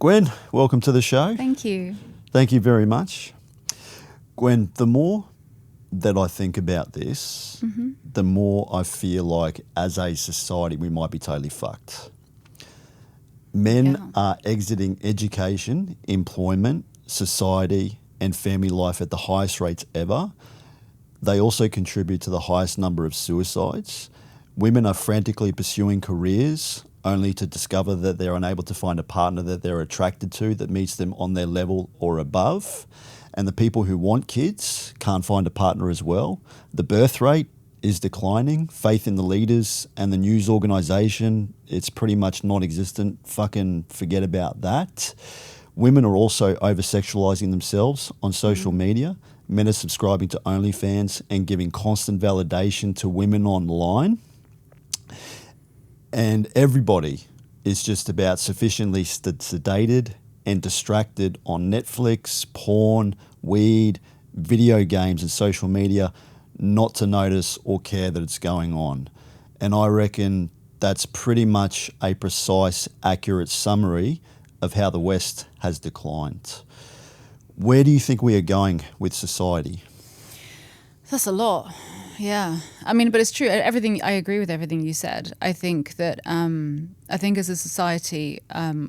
Gwen, welcome to the show. Thank you. Thank you very much. Gwen, the more that I think about this, the more I feel like as a society we might be totally fucked. Men are exiting education, employment, society and family life at the highest rates ever. They also contribute to the highest number of suicides. Women are frantically pursuing careers only to discover that they're unable to find a partner that they're attracted to that meets them on their level or above. And the people who want kids can't find a partner as well. The birth rate is declining. Faith in the leaders and the news organisation, it's pretty much non-existent. Fucking forget about that. Women are also over-sexualising themselves on social media. Men are subscribing to OnlyFans and giving constant validation to women online. And everybody is just about sufficiently sedated and distracted on Netflix, porn, weed, video games and social media not to notice or care that it's going on. And I reckon that's pretty much a precise, accurate summary of how the West has declined. Where do you think we are going with society? That's a lot. Yeah. I mean, but it's true. I agree with everything you said. I think that, as a society,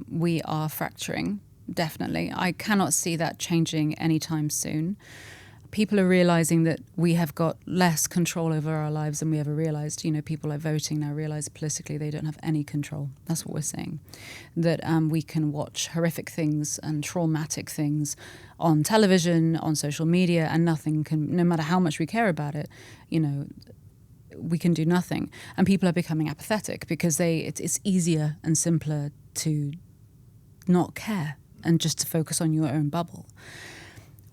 we are fracturing, definitely. I cannot see that changing anytime soon. People are realizing that we have got less control over our lives than we ever realized. You know, people like voting now realize politically they don't have any control. That's what we're saying. That we can watch horrific things and traumatic things on television, on social media, and nothing can, no matter how much we care about it, you know, we can do nothing. And people are becoming apathetic because it's easier and simpler to not care and just to focus on your own bubble.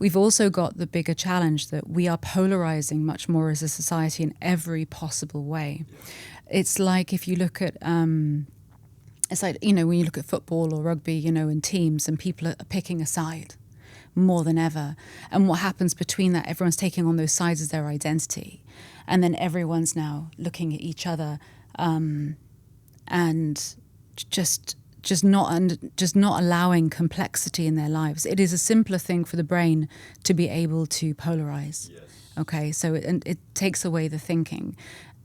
We've also got the bigger challenge that we are polarizing much more as a society in every possible way. It's like if you look at, it's like, you know, when you look at football or rugby, you know, in teams and people are picking a side more than ever. And what happens between that, everyone's taking on those sides as their identity. And then everyone's now looking at each other and just not allowing complexity in their lives. It is a simpler thing for the brain to be able to polarize. Yes. Okay, so it takes away the thinking.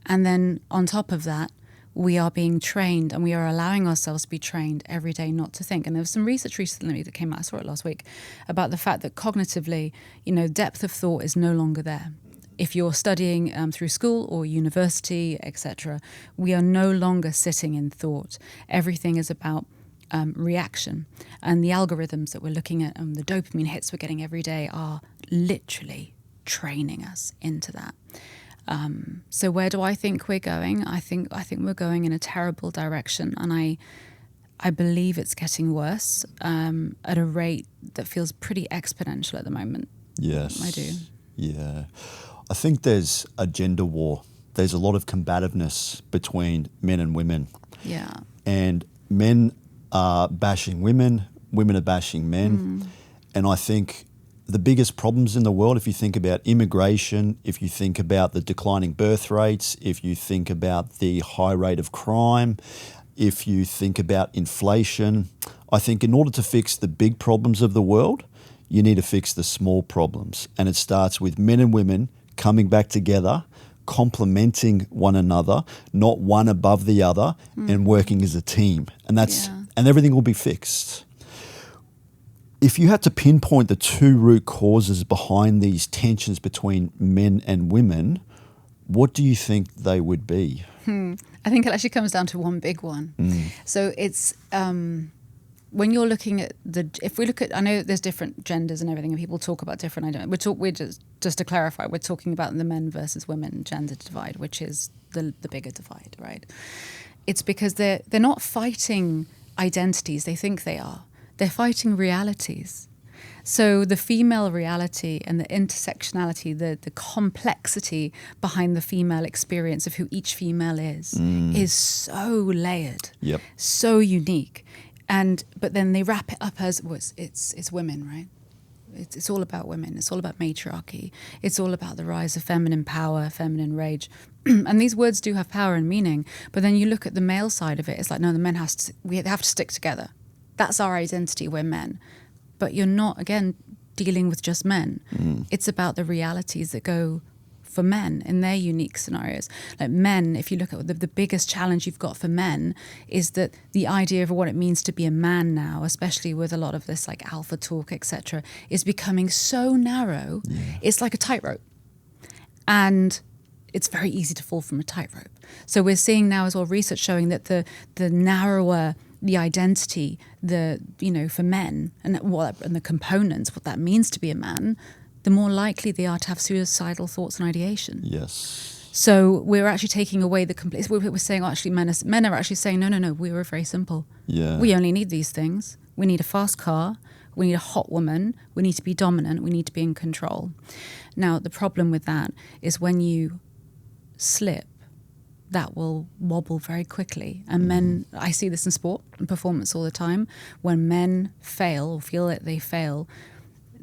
And then on top of that, we are being trained and we are allowing ourselves to be trained every day not to think. And there was some research recently that came out, I saw it last week, about the fact that cognitively, you know, depth of thought is no longer there. If you're studying through school or university, etc., we are no longer sitting in thought. Everything is about reaction. And the algorithms that we're looking at and the dopamine hits we're getting every day are literally training us into that. So where do I think we're going? I think we're going in a terrible direction, and I believe it's getting worse at a rate that feels pretty exponential at the moment. Yes. I do. Yeah. I think there's a gender war. There's a lot of combativeness between men and women. Yeah. And men are bashing women, women are bashing men. And I think the biggest problems in the world, if you think about immigration, if you think about the declining birth rates, if you think about the high rate of crime, if you think about inflation, I think in order to fix the big problems of the world, you need to fix the small problems. And it starts with men and women coming back together, complementing one another, not one above the other, and working as a team. And and everything will be fixed. If you had to pinpoint the two root causes behind these tensions between men and women, what do you think they would be? I think it actually comes down to one big one. So it's when you're looking at if we look at, I know there's different genders and everything, and people talk about different identities. We're just to clarify, we're talking about the men versus women gender divide, which is the bigger divide, right? It's because they're not fighting identities. They think they are. They're fighting realities. So the female reality and the intersectionality, the complexity behind the female experience of who each female is so layered, so unique. But then they wrap it up as it's women, right? It's all about women. It's all about matriarchy. It's all about the rise of feminine power, feminine rage. And these words do have power and meaning. But then you look at the male side of it. It's like, no, the men we have to stick together. That's our identity. We're men. But you're not, again, dealing with just men. It's about the realities that go for men in their unique scenarios. Like men, if you look at the biggest challenge you've got for men is that the idea of what it means to be a man now, especially with a lot of this like alpha talk, etc., is becoming so narrow. Yeah. It's like a tightrope. And it's very easy to fall from a tightrope. So we're seeing now as well research showing that the narrower the identity, for men and the components, what that means to be a man, the more likely they are to have suicidal thoughts and ideation. Yes. So we're actually taking away the complete. We're saying actually men are actually saying no. We were very simple. Yeah. We only need these things. We need a fast car. We need a hot woman. We need to be dominant. We need to be in control. Now the problem with that is when you slip, that will wobble very quickly. And men, I see this in sport and performance all the time. When men fail or feel that they fail,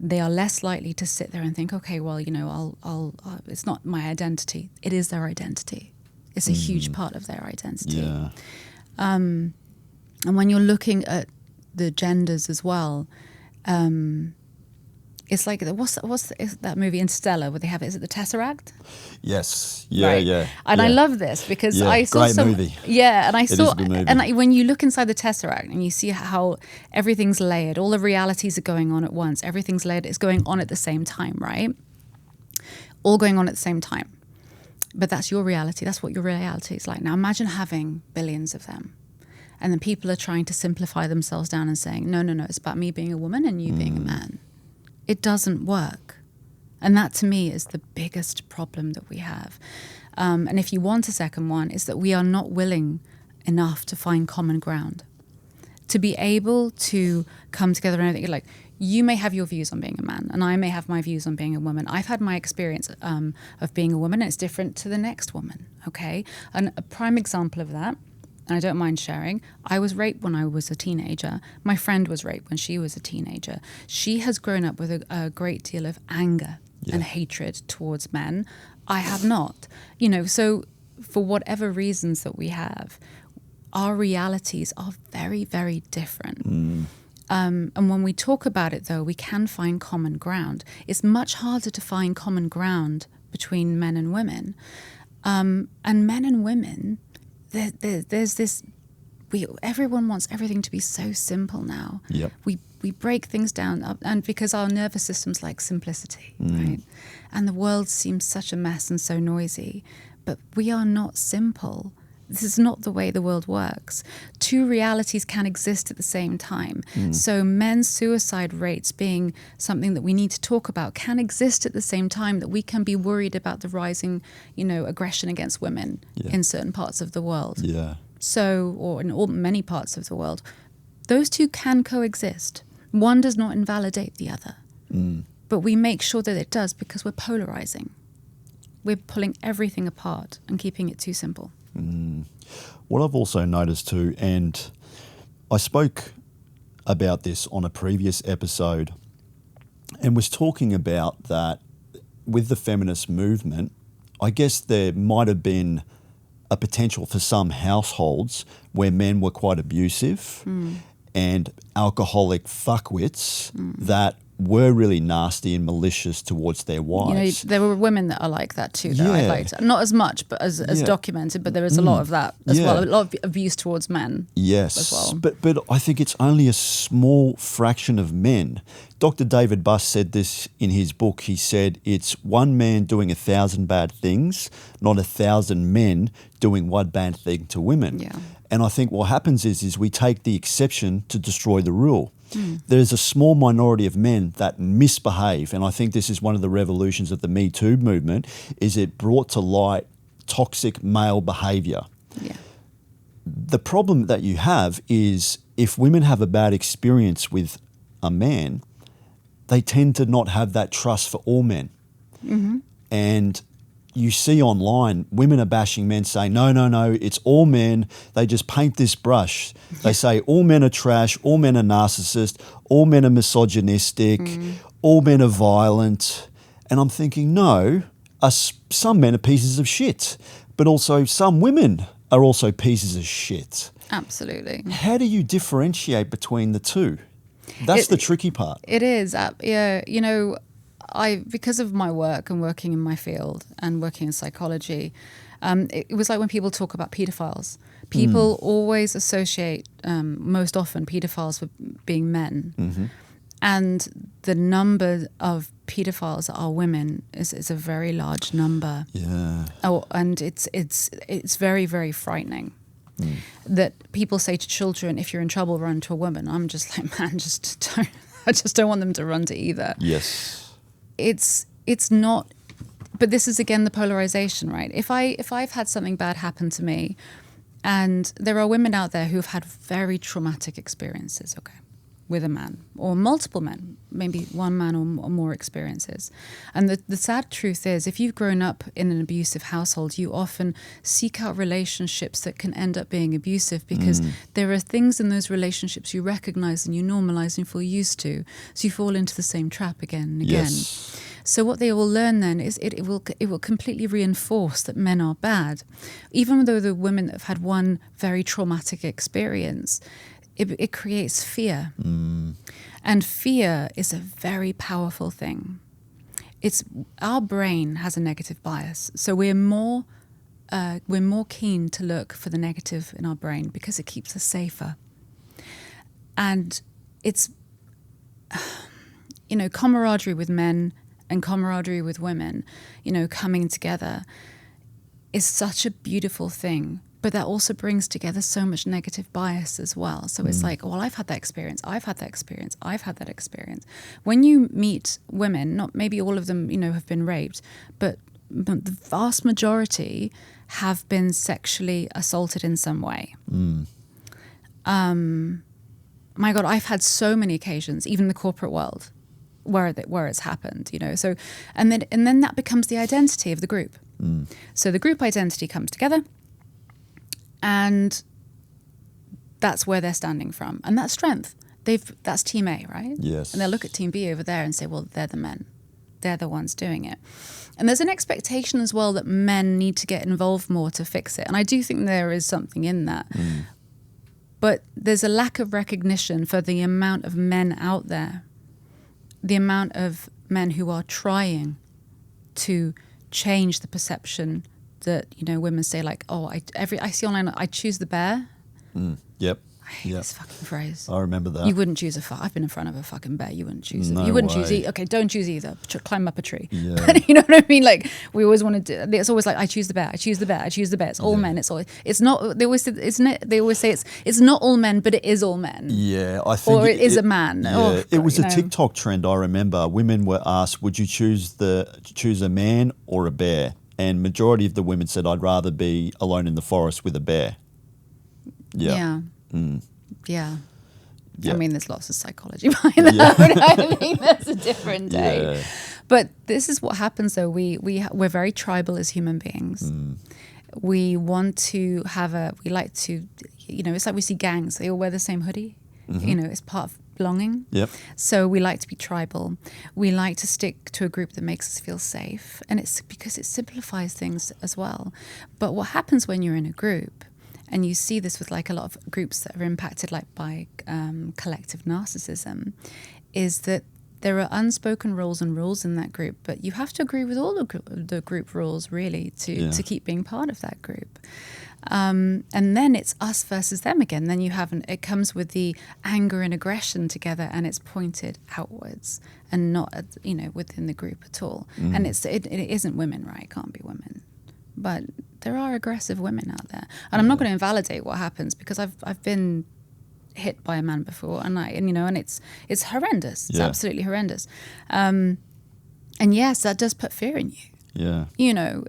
they are less likely to sit there and think, okay, well, I'll it's not my identity. It is their identity. It's a huge part of their identity. Yeah. And when you're looking at the genders as well, it's like what's that movie Interstellar where they have it? Is it the Tesseract? Yes. Yeah. Right. Yeah. And yeah. I love this because I saw great movie. Yeah, and I It saw is a good movie. and when you look inside the Tesseract and you see how everything's layered, all the realities are going on at once. Everything's layered. It's going on at the same time, right? All going on at the same time. But that's your reality. That's what your reality is like. Now imagine having billions of them. And then people are trying to simplify themselves down and saying, no, it's about me being a woman and you being a man. It doesn't work. And that to me is the biggest problem that we have. And if you want a second one, is that we are not willing enough to find common ground. To be able to come together and everything, like you may have your views on being a man and I may have my views on being a woman. I've had my experience of being a woman and it's different to the next woman, okay? And a prime example of that, and I don't mind sharing, I was raped when I was a teenager. My friend was raped when she was a teenager. She has grown up with a great deal of anger and hatred towards men. I have not. So for whatever reasons that we have, our realities are very, very different. And when we talk about it, though, we can find common ground. It's much harder to find common ground between men and women. And men and women, there's this. Everyone wants everything to be so simple now. Yep. We break things down, and because our nervous system's like simplicity, right? And the world seems such a mess and so noisy, but we are not simple. This is not the way the world works. Two realities can exist at the same time. So men's suicide rates being something that we need to talk about can exist at the same time that we can be worried about the rising, aggression against women in certain parts of the world. Yeah. So, or in many parts of the world. Those two can coexist. One does not invalidate the other. But we make sure that it does because we're polarizing. We're pulling everything apart and keeping it too simple. What I've also noticed too, and I spoke about this on a previous episode and was talking about that with the feminist movement, I guess there might have been a potential for some households where men were quite abusive and alcoholic fuckwits that were really nasty and malicious towards their wives. There were women that are like that too, though. Yeah. I liked. Not as much, but as documented, but there is a lot of that as well. A lot of abuse towards men as well. But I think it's only a small fraction of men. Dr. David Buss said this in his book. He said it's one man doing 1,000 bad things, not 1,000 men doing one bad thing to women. Yeah. And I think what happens is we take the exception to destroy the rule. There's a small minority of men that misbehave, and I think this is one of the revolutions of the Me Too movement, is it brought to light toxic male behaviour. Yeah. The problem that you have is if women have a bad experience with a man, they tend to not have that trust for all men. And you see online, women are bashing men saying, no, it's all men. They just paint this brush. They say all men are trash, all men are narcissists, all men are misogynistic, all men are violent. And I'm thinking, no, some men are pieces of shit, but also some women are also pieces of shit. Absolutely. How do you differentiate between the two? That's the tricky part. It is. Yeah. You know, because of my work and working in my field and working in psychology, it was like when people talk about pedophiles. People always associate, most often, pedophiles with being men. Mm-hmm. And the number of pedophiles that are women is a very large number. Yeah. Oh, and it's very, very frightening. That people say to children, if you're in trouble, run to a woman. I'm just like, man, I just don't want them to run to either. Yes. It's not, but this is again the polarization, right? If I've had something bad happen to me, and there are women out there who've had very traumatic experiences, okay, with a man or multiple men, maybe one man or more experiences. And the sad truth is, if you've grown up in an abusive household, you often seek out relationships that can end up being abusive because there are things in those relationships you recognize and you normalize and feel used to. So you fall into the same trap again and again. Yes. So what they will learn then is it will completely reinforce that men are bad. Even though the women have had one very traumatic experience, it creates fear. And fear is a very powerful thing. Our brain has a negative bias. So we're more keen to look for the negative in our brain because it keeps us safer. And it's, you know, camaraderie with men and camaraderie with women, you know, coming together is such a beautiful thing. But that also brings together so much negative bias as well. So it's like, well, I've had that experience. I've had that experience. I've had that experience. When you meet women, not maybe all of them, you know, have been raped, but the vast majority have been sexually assaulted in some way. My God, I've had so many occasions, even in the corporate world, where it's happened, you know. So, and then that becomes the identity of the group. So the group identity comes together. And that's where they're standing from. And that's strength. That's team A, right? Yes. And they'll look at team B over there and say, well, they're the men. They're the ones doing it. And there's an expectation as well that men need to get involved more to fix it. And I do think there is something in that. But there's a lack of recognition for the amount of men out there, the amount of men who are trying to change the perception that, you know, women say like, oh, I see online, I choose the bear. Yep. I hate this fucking phrase. I remember that. You wouldn't choose I've been in front of a fucking bear. You wouldn't choose it. No You wouldn't way. choose okay, don't choose either. Climb up a tree. Yeah. You know what I mean? Like we always want to do. It's always like I choose the bear. I choose the bear. I choose the bear. It's all men. It's not. They always say, isn't it? They always say it's not all men, but it is all men. Yeah, I think. Or it is a man. Yeah, Oh, it was a know. TikTok trend. I remember women were asked, "Would you choose a man or a bear?" And majority of the women said, "I'd rather be alone in the forest with a bear." Yeah. Yeah. Yeah. I mean, there's lots of psychology behind that, but I think that's a different day. Yeah. But this is what happens, though. We're very tribal as human beings. We want to we like to, you know, it's like we see gangs. They all wear the same hoodie. You know, it's part of belonging. Yep. So we like to be tribal. We like to stick to a group that makes us feel safe. And it's because it simplifies things as well. But what happens when you're in a group, and you see this with like a lot of groups that are impacted like by collective narcissism, is that there are unspoken rules in that group, but you have to agree with all the group rules really to keep being part of that group. And then it's us versus them again. Then it comes with the anger and aggression together, and it's pointed outwards and not within the group at all. And it isn't women, right? It can't be women. But there are aggressive women out there, and I'm not going to invalidate what happens because I've been hit by a man before, and it's horrendous. It's absolutely horrendous. And yes, that does put fear in you. Yeah. You know,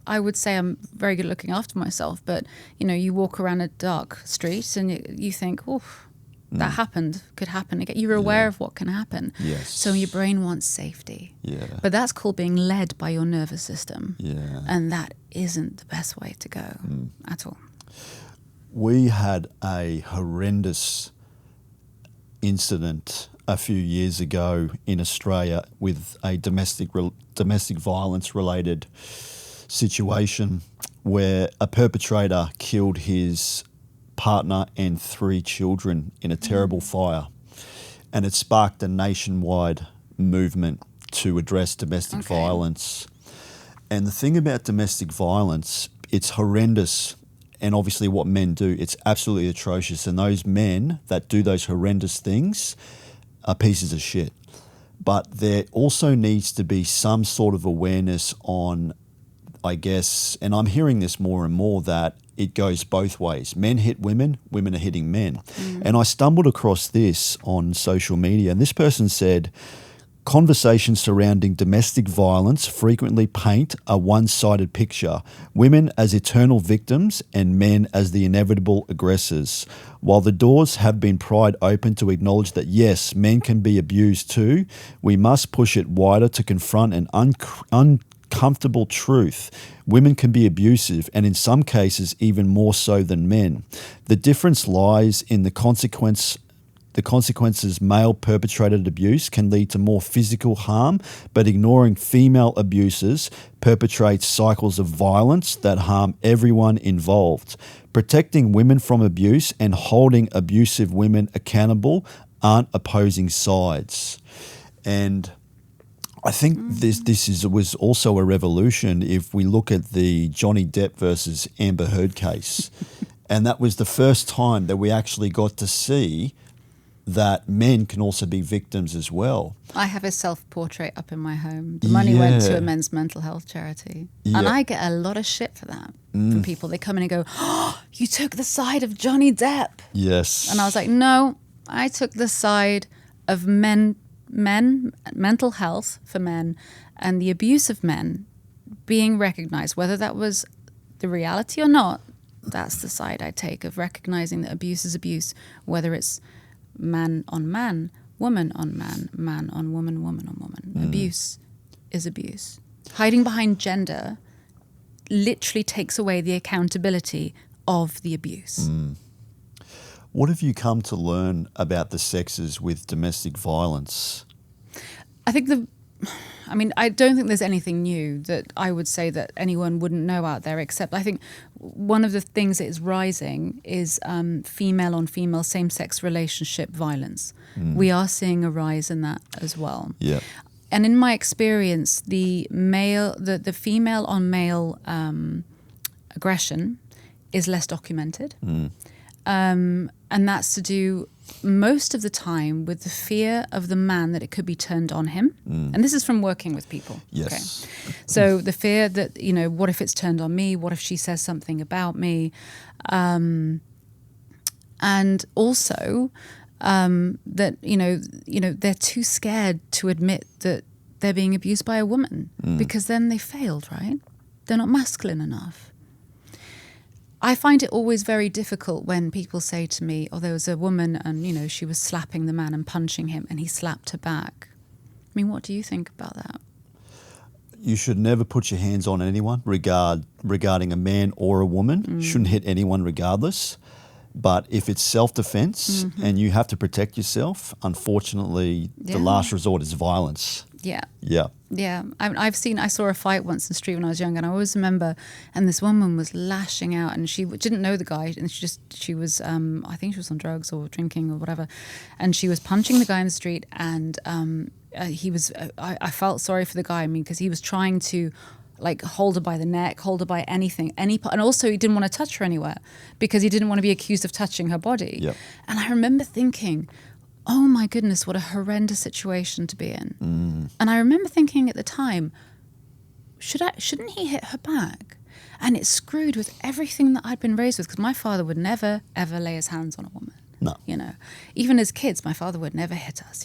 I would say I'm very good at looking after myself, but you know, you walk around a dark street and you think, oh, that could happen again. You're aware of what can happen. Yes. So your brain wants safety. Yeah. But that's called being led by your nervous system. Yeah. And that isn't the best way to go at all. We had a horrendous incident a few years ago in Australia with a domestic violence related situation where a perpetrator killed his partner and 3 children in a terrible fire. And it sparked a nationwide movement to address domestic violence. And the thing about domestic violence, it's horrendous. And obviously what men do, it's absolutely atrocious. And those men that do those horrendous things are pieces of shit. But there also needs to be some sort of awareness on, I guess, and I'm hearing this more and more, that it goes both ways. Men hit women, women are hitting men. And I stumbled across this on social media, and this person said, conversations surrounding domestic violence frequently paint a one-sided picture, women as eternal victims and men as the inevitable aggressors. While the doors have been pried open to acknowledge that, yes, men can be abused too, we must push it wider to confront an uncomfortable truth. Women can be abusive, and in some cases even more so than men. The difference lies in the consequences. Male perpetrated abuse can lead to more physical harm, but ignoring female abusers perpetrates cycles of violence that harm everyone involved. Protecting women from abuse and holding abusive women accountable aren't opposing sides. And I think this was also a revolution if we look at the Johnny Depp versus Amber Heard case. And that was the first time that we actually got to see that men can also be victims as well. I have a self-portrait up in my home. The money went to a men's mental health charity. Yeah. And I get a lot of shit for that from people. They come in and go, oh, you took the side of Johnny Depp. Yes. And I was like, no, I took the side of men, mental health for men, and the abuse of men being recognized, whether that was the reality or not. That's the side I take, of recognizing that abuse is abuse, whether it's man on man, woman on man, man on woman, woman on woman. Abuse is abuse. Hiding behind gender literally takes away the accountability of the abuse. What have you come to learn about the sexes with domestic violence? I don't think there's anything new that I would say that anyone wouldn't know out there, except I think one of the things that is rising is female on female same-sex relationship violence. We are seeing a rise in that as well. Yeah. And in my experience, the female on male aggression is less documented. And that's to do most of the time with the fear of the man that it could be turned on him. And this is from working with people. Yes. Okay. So the fear that, what if it's turned on me? What if she says something about me? And also that, they're too scared to admit that they're being abused by a woman because then they failed, right? They're not masculine enough. I find it always very difficult when people say to me, oh, there was a woman and, she was slapping the man and punching him and he slapped her back. I mean, what do you think about that? You should never put your hands on anyone regarding a man or a woman. Shouldn't hit anyone regardless. But if it's self-defense and you have to protect yourself, unfortunately, the last resort is violence. Yeah. Yeah. Yeah. I saw a fight once in the street when I was young, and I always remember, and this woman was lashing out, and she didn't know the guy, and she was, I think she was on drugs or drinking or whatever, and she was punching the guy in the street, and I felt sorry for the guy, because he was trying to hold her by the neck, hold her by anything, and also he didn't want to touch her anywhere because he didn't want to be accused of touching her body. Yep. And I remember thinking, oh my goodness, what a horrendous situation to be in. And I remember thinking at the time, shouldn't he hit her back? And it screwed with everything that I'd been raised with, because my father would never, ever lay his hands on a woman. No. Even as kids, my father would never hit us,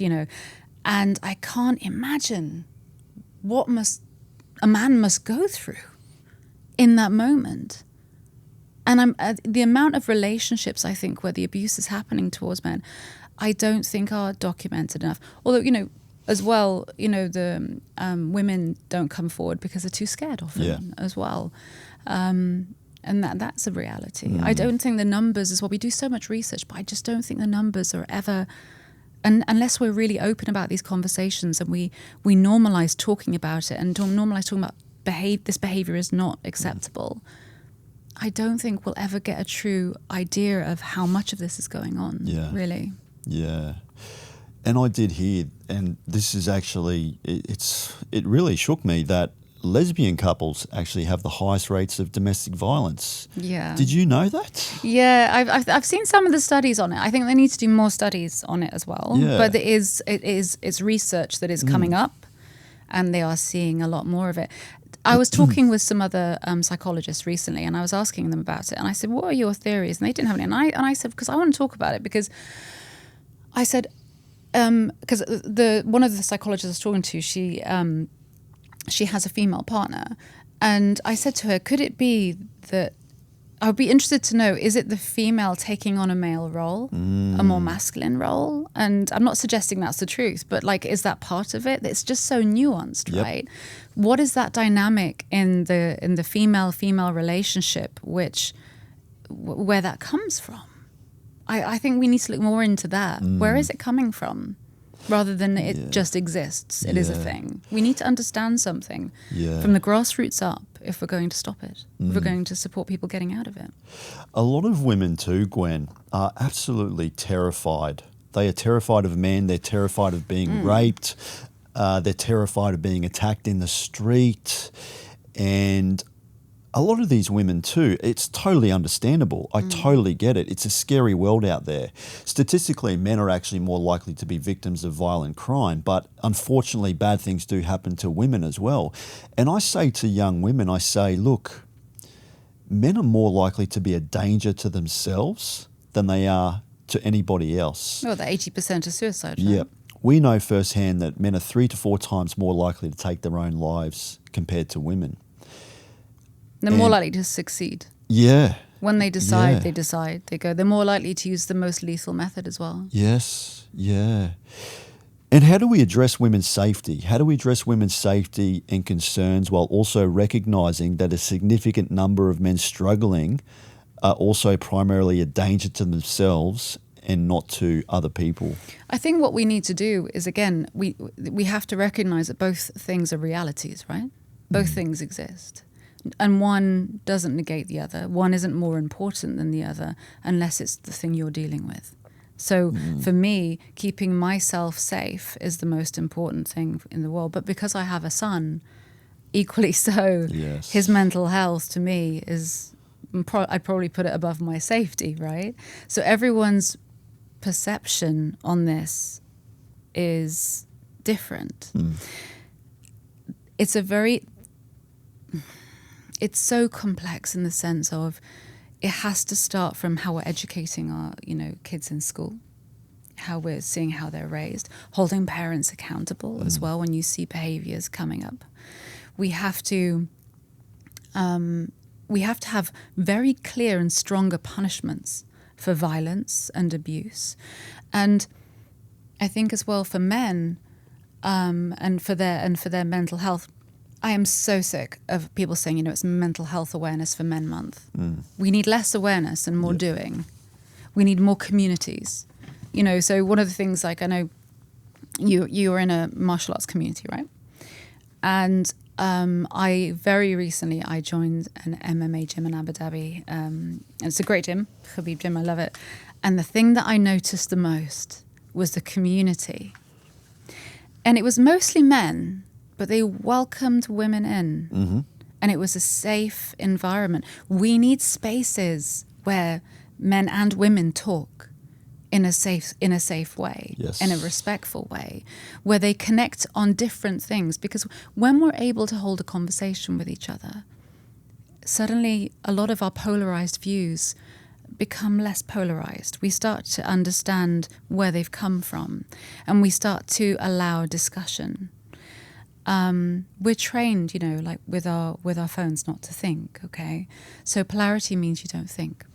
And I can't imagine what a man must go through in that moment. And the amount of relationships, I think, where the abuse is happening towards men, I don't think are documented enough. Although, as well, the women don't come forward because they're too scared often as well. And that's a reality. I don't think the numbers is what we do so much research, but I just don't think the numbers are ever, and unless we're really open about these conversations and we normalize talking about it and normalize talking about this behavior is not acceptable. I don't think we'll ever get a true idea of how much of this is going on. Yeah. Really. Yeah. And I did hear, and this is actually, it really shook me that lesbian couples actually have the highest rates of domestic violence. Yeah. Did you know that? Yeah, I've seen some of the studies on it. I think they need to do more studies on it as well. Yeah. But it's research that is coming up, and they are seeing a lot more of it. I was talking with some other psychologists recently, and I was asking them about it. And I said, "What are your theories?" And they didn't have any. And I said, because I want to talk about it, because I said, because one of the psychologists I was talking to, she has a female partner, and I said to her, could it be that I would be interested to know, is it the female taking on a male role, a more masculine role? And I'm not suggesting that's the truth, but like, is that part of it? It's just so nuanced, Yep. right? What is that dynamic in the female relationship, where that comes from? I think we need to look more into that. Where is it coming from? Rather than it just exists. It is a thing. We need to understand something from the grassroots up if we're going to stop it, if we're going to support people getting out of it. A lot of women too, Gwen, are absolutely terrified. They are terrified of men. They're terrified of being raped. They're terrified of being attacked in the street. And a lot of these women too, it's totally understandable. I totally get it. It's a scary world out there. Statistically, men are actually more likely to be victims of violent crime, but unfortunately bad things do happen to women as well. And I say to young women, I say, look, men are more likely to be a danger to themselves than they are to anybody else. Well, the 80% of suicide. Right? Yeah. We know firsthand that men are 3 to 4 times more likely to take their own lives compared to women. They're more likely to succeed. Yeah. When they decide, they go. They're more likely to use the most lethal method as well. Yes, yeah. And how do we address women's safety? How do we address women's safety and concerns while also recognising that a significant number of men struggling are also primarily a danger to themselves and not to other people? I think what we need to do is, again, we have to recognise that both things are realities, right? Both things exist. And one doesn't negate the other. One isn't more important than the other unless it's the thing you're dealing with. So for me, keeping myself safe is the most important thing in the world. But because I have a son, equally so, his mental health to me is, I'd probably put it above my safety, right? So everyone's perception on this is different. It's so complex in the sense of it has to start from how we're educating our, kids in school, how we're seeing how they're raised, holding parents accountable as well when you see behaviors coming up. We have to have very clear and stronger punishments for violence and abuse. And I think as well for men, and for their mental health, I am so sick of people saying, it's Mental Health Awareness for Men Month. We need less awareness and more doing. We need more communities. So one of the things, like, I know you are in a martial arts community, right? And I very recently joined an MMA gym in Abu Dhabi. And it's a great gym, Khabib gym, I love it. And the thing that I noticed the most was the community. And it was mostly men, but they welcomed women in. And it was a safe environment. We need spaces where men and women talk in a safe way, in a respectful way, where they connect on different things. Because when we're able to hold a conversation with each other, suddenly a lot of our polarized views become less polarized. We start to understand where they've come from, and we start to allow discussion. We're trained, like with our phones, not to think. Okay, so polarity means you don't think.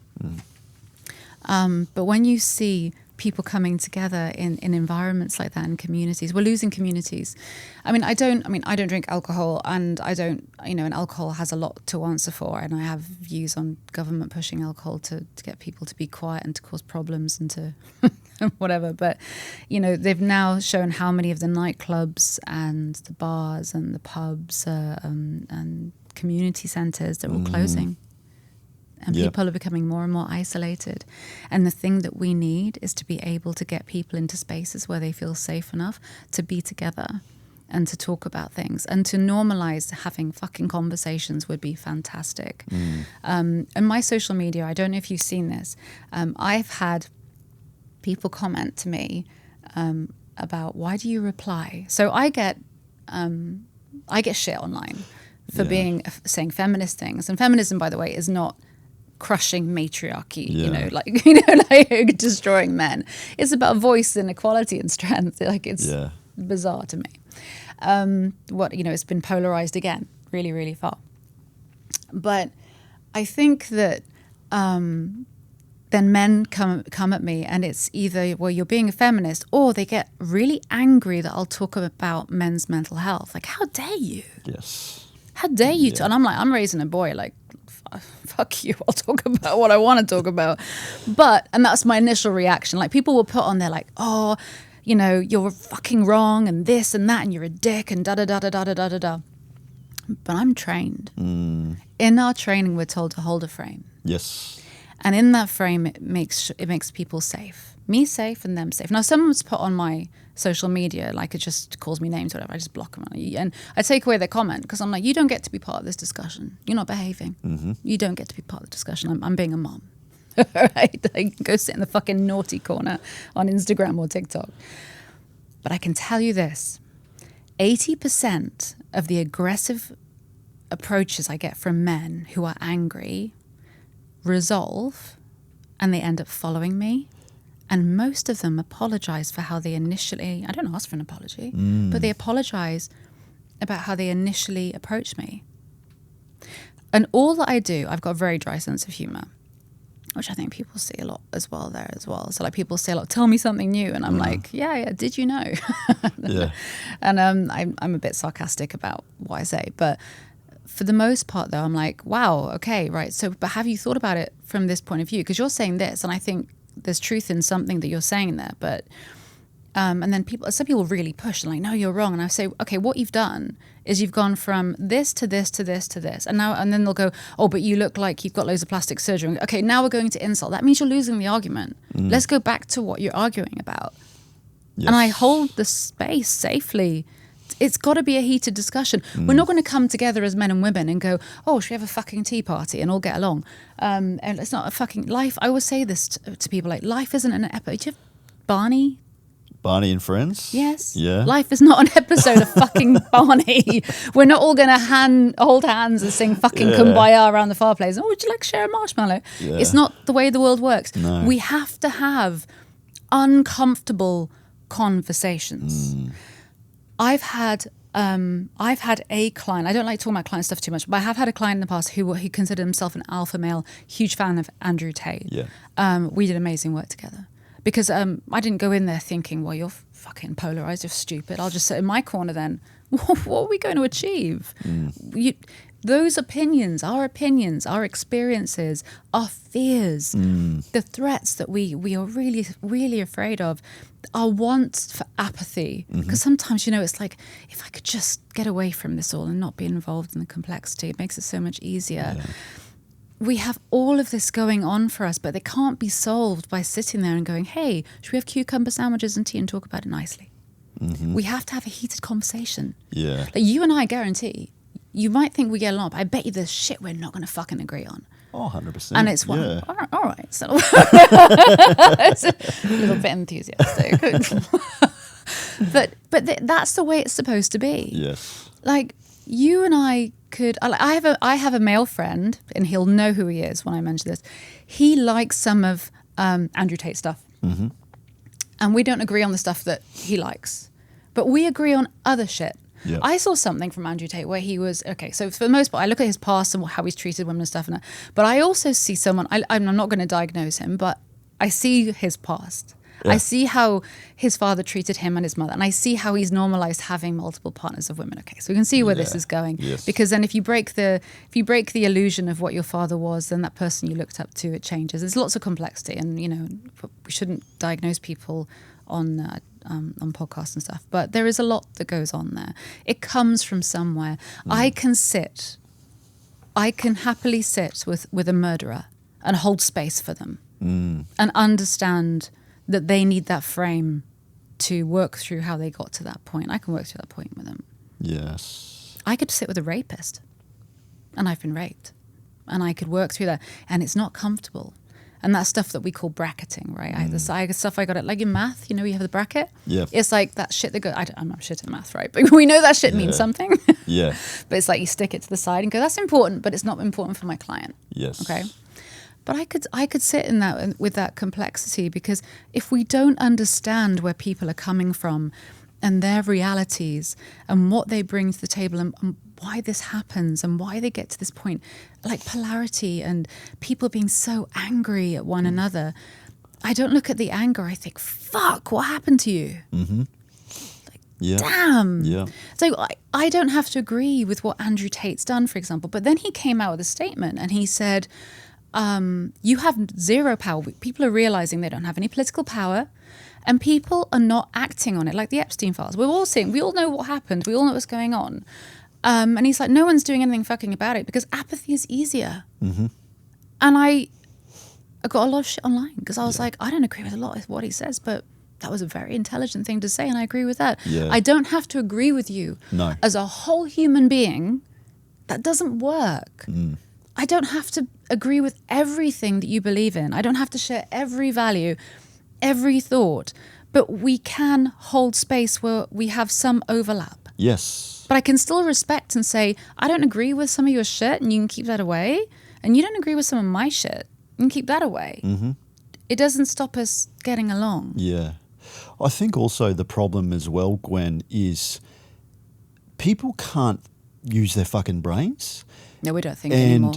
But when you see people coming together in environments like that, in communities, we're losing communities. I don't drink alcohol, and I don't, and alcohol has a lot to answer for, and I have views on government pushing alcohol to get people to be quiet and to cause problems and to whatever. But, they've now shown how many of the nightclubs and the bars and the pubs and community centres, they're all closing. and people are becoming more and more isolated. And the thing that we need is to be able to get people into spaces where they feel safe enough to be together and to talk about things, and to normalize having fucking conversations would be fantastic. And my social media, I don't know if you've seen this, I've had people comment to me about, why do you reply? So I get shit online for saying feminist things. And feminism, by the way, is not crushing matriarchy, like destroying men. It's about voice and equality and strength. Like, it's bizarre to me. It's been polarized again, really, really far. But I think that then men come at me, and it's either, well, you're being a feminist, or they get really angry that I'll talk about men's mental health. Like, how dare you? Yes. How dare you? And I'm like, I'm raising a boy. Like, fuck you. I'll talk about what I want to talk about. And that's my initial reaction. Like, people will put on there like, oh, you're fucking wrong, and this and that, and you're a dick, and da-da-da-da-da-da-da-da. But I'm trained. In our training, we're told to hold a frame. Yes. And in that frame, it makes people safe. Me safe and them safe. Now, someone's put on my social media, like, it just calls me names or whatever, I just block them. And I take away their comment, because I'm like, you don't get to be part of this discussion. You're not behaving. You don't get to be part of the discussion. I'm being a mom. Right? I can go sit in the fucking naughty corner on Instagram or TikTok. But I can tell you this, 80% of the aggressive approaches I get from men who are angry resolve, and they end up following me. And most of them apologize for how they initially, I don't ask for an apology, but they apologize about how they initially approached me. And all that I do, I've got a very dry sense of humor, which I think people see a lot as well there as well. So like, people say a lot, tell me something new. And I'm like, yeah, did you know? And I'm a bit sarcastic about what I say. But for the most part, though, I'm like, wow, okay, right. So, but have you thought about it from this point of view? Because you're saying this, and I think there's truth in something that you're saying there. But, and then some people really push and like, no, you're wrong. And I say, okay, what you've done is you've gone from this to this to this to this. And then they'll go, oh, but you look like you've got loads of plastic surgery. Okay, now we're going to insult. That means you're losing the argument. Let's go back to what you're arguing about. Yes. And I hold the space safely. It's got to be a heated discussion. We're not going to come together as men and women and go, oh, should we have a fucking tea party and all get along? And it's not a fucking life. I always say this to people, like, life isn't an episode. Do you have Barney? Barney and Friends? Yes. Yeah. Life is not an episode of fucking Barney. We're not all going to hold hands and sing fucking Kumbaya around the fireplace. Oh, would you like to share a marshmallow? Yeah. It's not the way the world works. No. We have to have uncomfortable conversations. I've had a client, I don't like talking about client stuff too much, but I have had a client in the past who considered himself an alpha male, huge fan of Andrew Tate. Yeah. We did amazing work together. Because I didn't go in there thinking, well, you're fucking polarized, you're stupid. I'll just sit in my corner then. What are we going to achieve? Those opinions, our experiences, our fears, the threats that we are really, really afraid of, our want for apathy. Because sometimes, it's like, if I could just get away from this all and not be involved in the complexity, it makes it so much easier. Yeah. We have all of this going on for us, but they can't be solved by sitting there and going, hey, should we have cucumber sandwiches and tea and talk about it nicely? We have to have a heated conversation. Yeah. Like, you and I, guarantee, you might think we get along, but I bet you there's shit we're not going to fucking agree on. Oh, 100%. And it's one. Yeah. All right. So it's a little bit enthusiastic. but that's the way it's supposed to be. Yes. Like, you and I could. I have a male friend, and he'll know who he is when I mention this. He likes some of Andrew Tate stuff, and we don't agree on the stuff that he likes, but we agree on other shit. Yep. I saw something from Andrew Tate where he was, okay, so for the most part, I look at his past and how he's treated women and stuff, but I also see someone, I'm not going to diagnose him, but I see his past. Yeah. I see how his father treated him and his mother, and I see how he's normalized having multiple partners of women. Okay, so we can see where this is going. Yes. Because then if you break the illusion of what your father was, then that person you looked up to, it changes. There's lots of complexity, and we shouldn't diagnose people on podcasts and stuff, but there is a lot that goes on there. It comes from somewhere. I can sit I can happily sit with a murderer and hold space for them and understand that they need that frame to work through how they got to that point. I can work through that point with them. Yes. I could sit with a rapist, and I've been raped, and I could work through that, and it's not comfortable. And that's stuff that we call bracketing, right? The stuff I got it, like in math, you have the bracket. Yeah. It's like that shit that goes, I'm not shit at math, right? But we know that shit means something. Yeah. But it's like you stick it to the side and go, that's important, but it's not important for my client. Yes. Okay. But I could sit in that with that complexity, because if we don't understand where people are coming from and their realities and what they bring to the table and why this happens and why they get to this point, like polarity and people being so angry at one another, I don't look at the anger. I think, fuck, what happened to you? Mm-hmm. Yeah. Damn. Yeah. So I don't have to agree with what Andrew Tate's done, for example. But then he came out with a statement and he said, you have zero power. People are realizing they don't have any political power, and people are not acting on it, like the Epstein files. We all know what happened. We all know what's going on. And he's like, no one's doing anything fucking about it because apathy is easier. Mm-hmm. And I got a lot of shit online because I was like, I don't agree with a lot of what he says, but that was a very intelligent thing to say, and I agree with that. Yeah. I don't have to agree with you as a whole human being. That doesn't work. I don't have to agree with everything that you believe in. I don't have to share every value, every thought, but we can hold space where we have some overlap. Yes. But I can still respect and say, I don't agree with some of your shit, and you can keep that away. And you don't agree with some of my shit, you can keep that away. Mm-hmm. It doesn't stop us getting along. Yeah. I think also the problem as well, Gwen, is people can't use their fucking brains. No, we don't think anymore.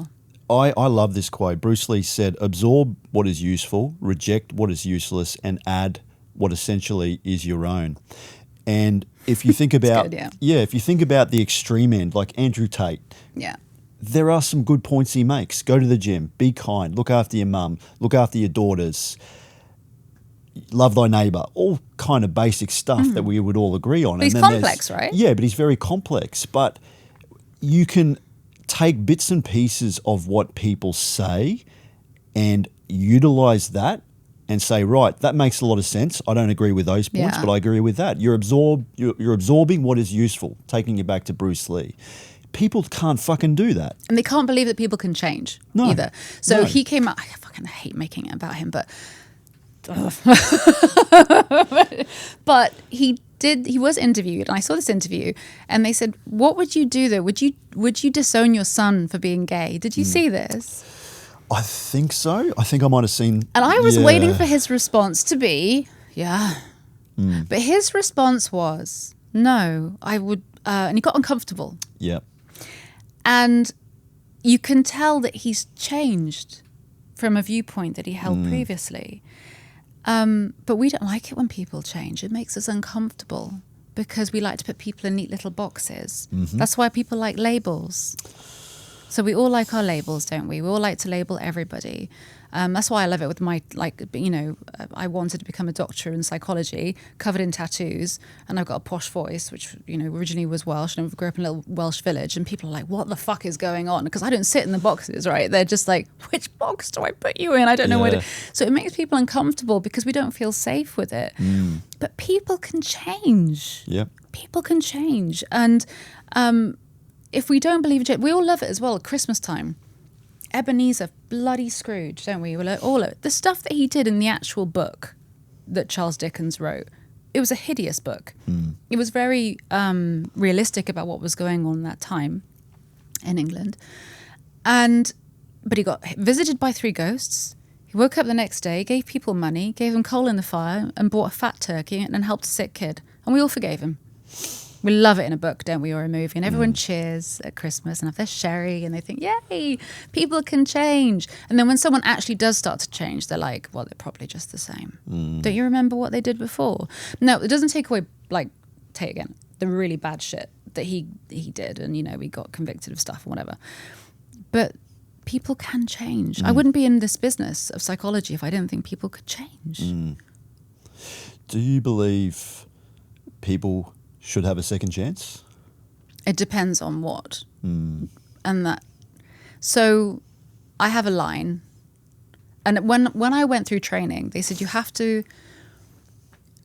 I love this quote. Bruce Lee said, absorb what is useful, reject what is useless, and add what essentially is your own. And if you think about good, if you think about the extreme end, like Andrew Tate, there are some good points he makes. Go to the gym, be kind, look after your mum, look after your daughters, love thy neighbour, all kind of basic stuff that we would all agree on. But he's complex, right? Yeah, but he's very complex. But you can take bits and pieces of what people say and utilise that and say, right, that makes a lot of sense. I don't agree with those points, but I agree with that. You're absorbing what is useful, taking it back to Bruce Lee. People can't fucking do that. And they can't believe that people can change either. So he came out, I fucking hate making it about him, but but he was interviewed, and I saw this interview, and they said, what would you do though? Would you disown your son for being gay? Did you see this? I think so. I think I might have seen. And I was waiting for his response to be, But his response was, no, I would, and he got uncomfortable. Yeah. And you can tell that he's changed from a viewpoint that he held previously. But we don't like it when people change. It makes us uncomfortable because we like to put people in neat little boxes. Mm-hmm. That's why people like labels. So we all like our labels, don't we? We all like to label everybody. That's why I love it with my, I wanted to become a doctor in psychology, covered in tattoos, and I've got a posh voice, which, originally was Welsh, and I grew up in a little Welsh village, and people are like, what the fuck is going on? Because I don't sit in the boxes, right? They're just like, which box do I put you in? I don't know where to... So it makes people uncomfortable because we don't feel safe with it. But people can change. Yeah. People can change. And if we don't believe in change, we all love it as well at Christmas time. Ebenezer bloody Scrooge, don't we? All of it. The stuff that he did in the actual book that Charles Dickens wrote, it was a hideous book. It was very realistic about what was going on that time in England. But he got visited by 3 ghosts. He woke up the next day, gave people money, gave them coal in the fire, and bought a fat turkey and helped a sick kid. And we all forgave him. We love it in a book, don't we, or a movie, and everyone cheers at Christmas and have their sherry and they think, yay, people can change. And then when someone actually does start to change, they're like, well, they're probably just the same. Don't you remember what they did before? No, it doesn't take away, take again, the really bad shit that he did, and, we got convicted of stuff and whatever. But people can change. I wouldn't be in this business of psychology if I didn't think people could change. Do you believe people should have a second chance? It depends on what. And So I have a line. And when I went through training, they said you have to,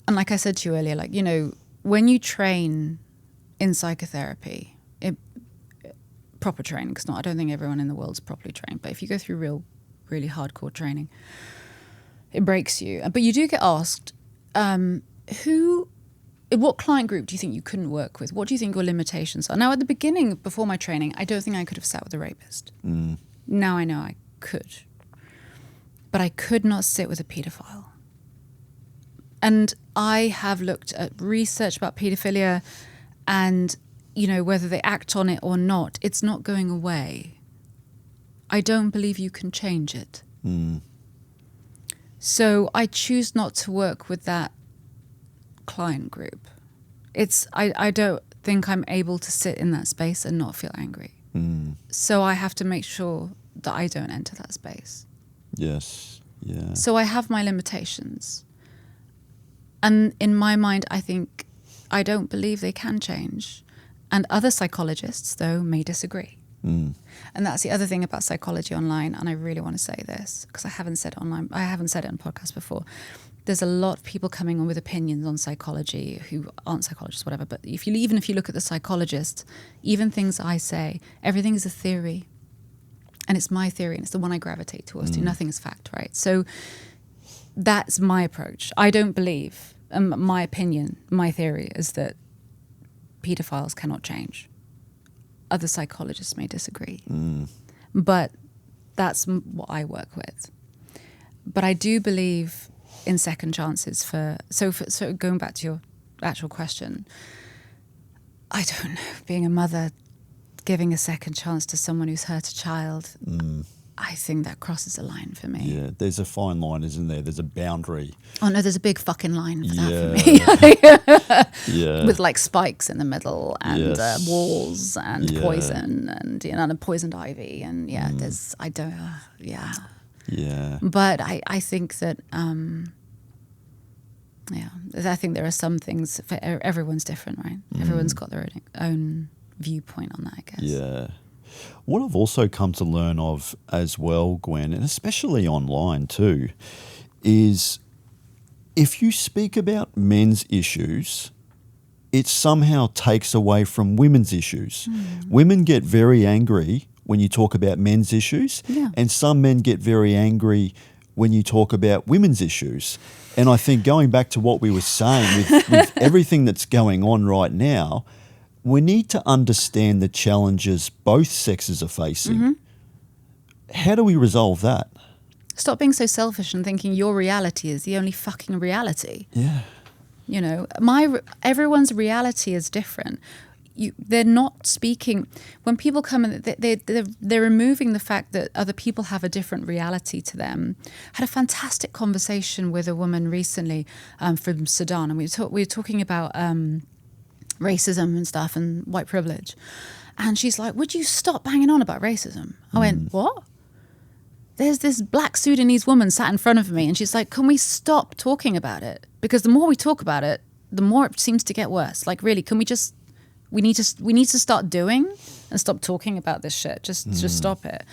and like I said to you earlier, like, you know, when you train in psychotherapy, proper training, because I don't think everyone in the world's properly trained, but if you go through really hardcore training, it breaks you. But you do get asked, what client group do you think you couldn't work with? What do you think your limitations are? Now, at the beginning, before my training, I don't think I could have sat with a rapist. Now I know I could. But I could not sit with a paedophile. And I have looked at research about paedophilia and, you know, whether they act on it or not, it's not going away. I don't believe you can change it. So I choose not to work with that client group. I don't think I'm able to sit in that space and not feel angry. So I have to make sure that I don't enter that space. Yes. Yeah. So I have my limitations. And in my mind, I don't believe they can change. And other psychologists, though, may disagree. And that's the other thing about psychology online, and I really want to say this, because I haven't said it online, I haven't said it on podcast before. There's a lot of people coming on with opinions on psychology who aren't psychologists, whatever, but even if you look at the psychologists, even things I say, everything is a theory. And it's my theory, and it's the one I gravitate towards. Nothing is fact, right? So that's my approach. I don't believe, my opinion, my theory is that pedophiles cannot change. Other psychologists may disagree. But that's what I work with. But I do believe in second chances so going back to your actual question, I don't know, being a mother, giving a second chance to someone who's hurt a child, I think that crosses a line for me. Yeah, there's a fine line, isn't there? There's a boundary. Oh no, there's a big fucking line for that for me. Yeah. With like spikes in the middle and walls and poison and, you know, and a poisoned ivy and there's, I don't, Yeah. But I think that, I think there are some things, for everyone's different, right? Everyone's got their own viewpoint on that, I guess. Yeah. What I've also come to learn of as well, Gwen, and especially online too, is if you speak about men's issues, it somehow takes away from women's issues. Women get very angry when you talk about men's issues, and some men get very angry when you talk about women's issues. And I think going back to what we were saying with everything that's going on right now, we need to understand the challenges both sexes are facing. How do we resolve that? Stop being so selfish and thinking your reality is the only fucking reality. Yeah. You know, everyone's reality is different. They're not speaking when people come and they're removing the fact that other people have a different reality to them. I had a fantastic conversation with a woman recently from Sudan, and we were talking about racism and stuff and white privilege. And she's like, would you stop banging on about racism? I went, what? There's this black Sudanese woman sat in front of me and she's like, can we stop talking about it? Because the more we talk about it, the more it seems to get worse. Like, really, can we just, we need to start doing and stop talking about this shit. Just stop it.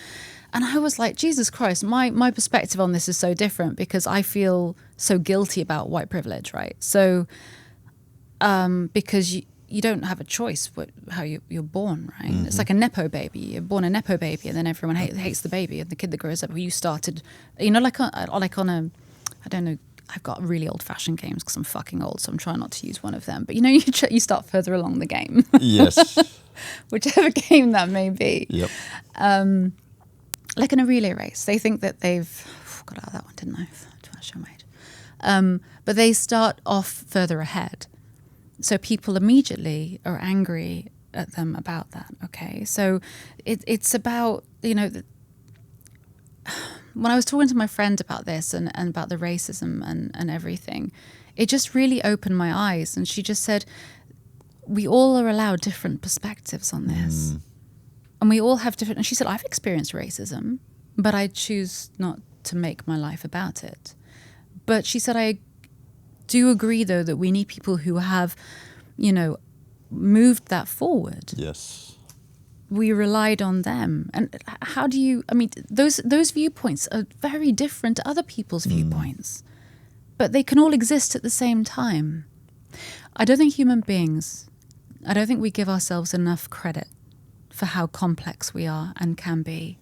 And I was like, Jesus Christ, my perspective on this is so different because I feel so guilty about white privilege, right? So, because you don't have a choice how you're born, right? It's like a Nepo baby. You're born a Nepo baby and then everyone hates the baby and the kid that grows up who you started, you know, like on a, I don't know, I've got really old-fashioned games because I'm fucking old, so I'm trying not to use one of them. But, you know, you start further along the game. Yes. Whichever game that may be. Yep. Like in a relay race. They think that got out of that one, didn't I? Show made. But they start off further ahead. So people immediately are angry at them about that, okay? So it's about, you know, when I was talking to my friend about this and about the racism and everything, it just really opened my eyes. And she just said, we all are allowed different perspectives on this. And we all have different, and she said, I've experienced racism, but I choose not to make my life about it. But she said, I do agree, though, that we need people who have, you know, moved that forward. Yes. we relied on them. And how do you, I mean, those viewpoints are very different to other people's viewpoints, but they can all exist at the same time. I don't think we give ourselves enough credit for how complex we are and can be.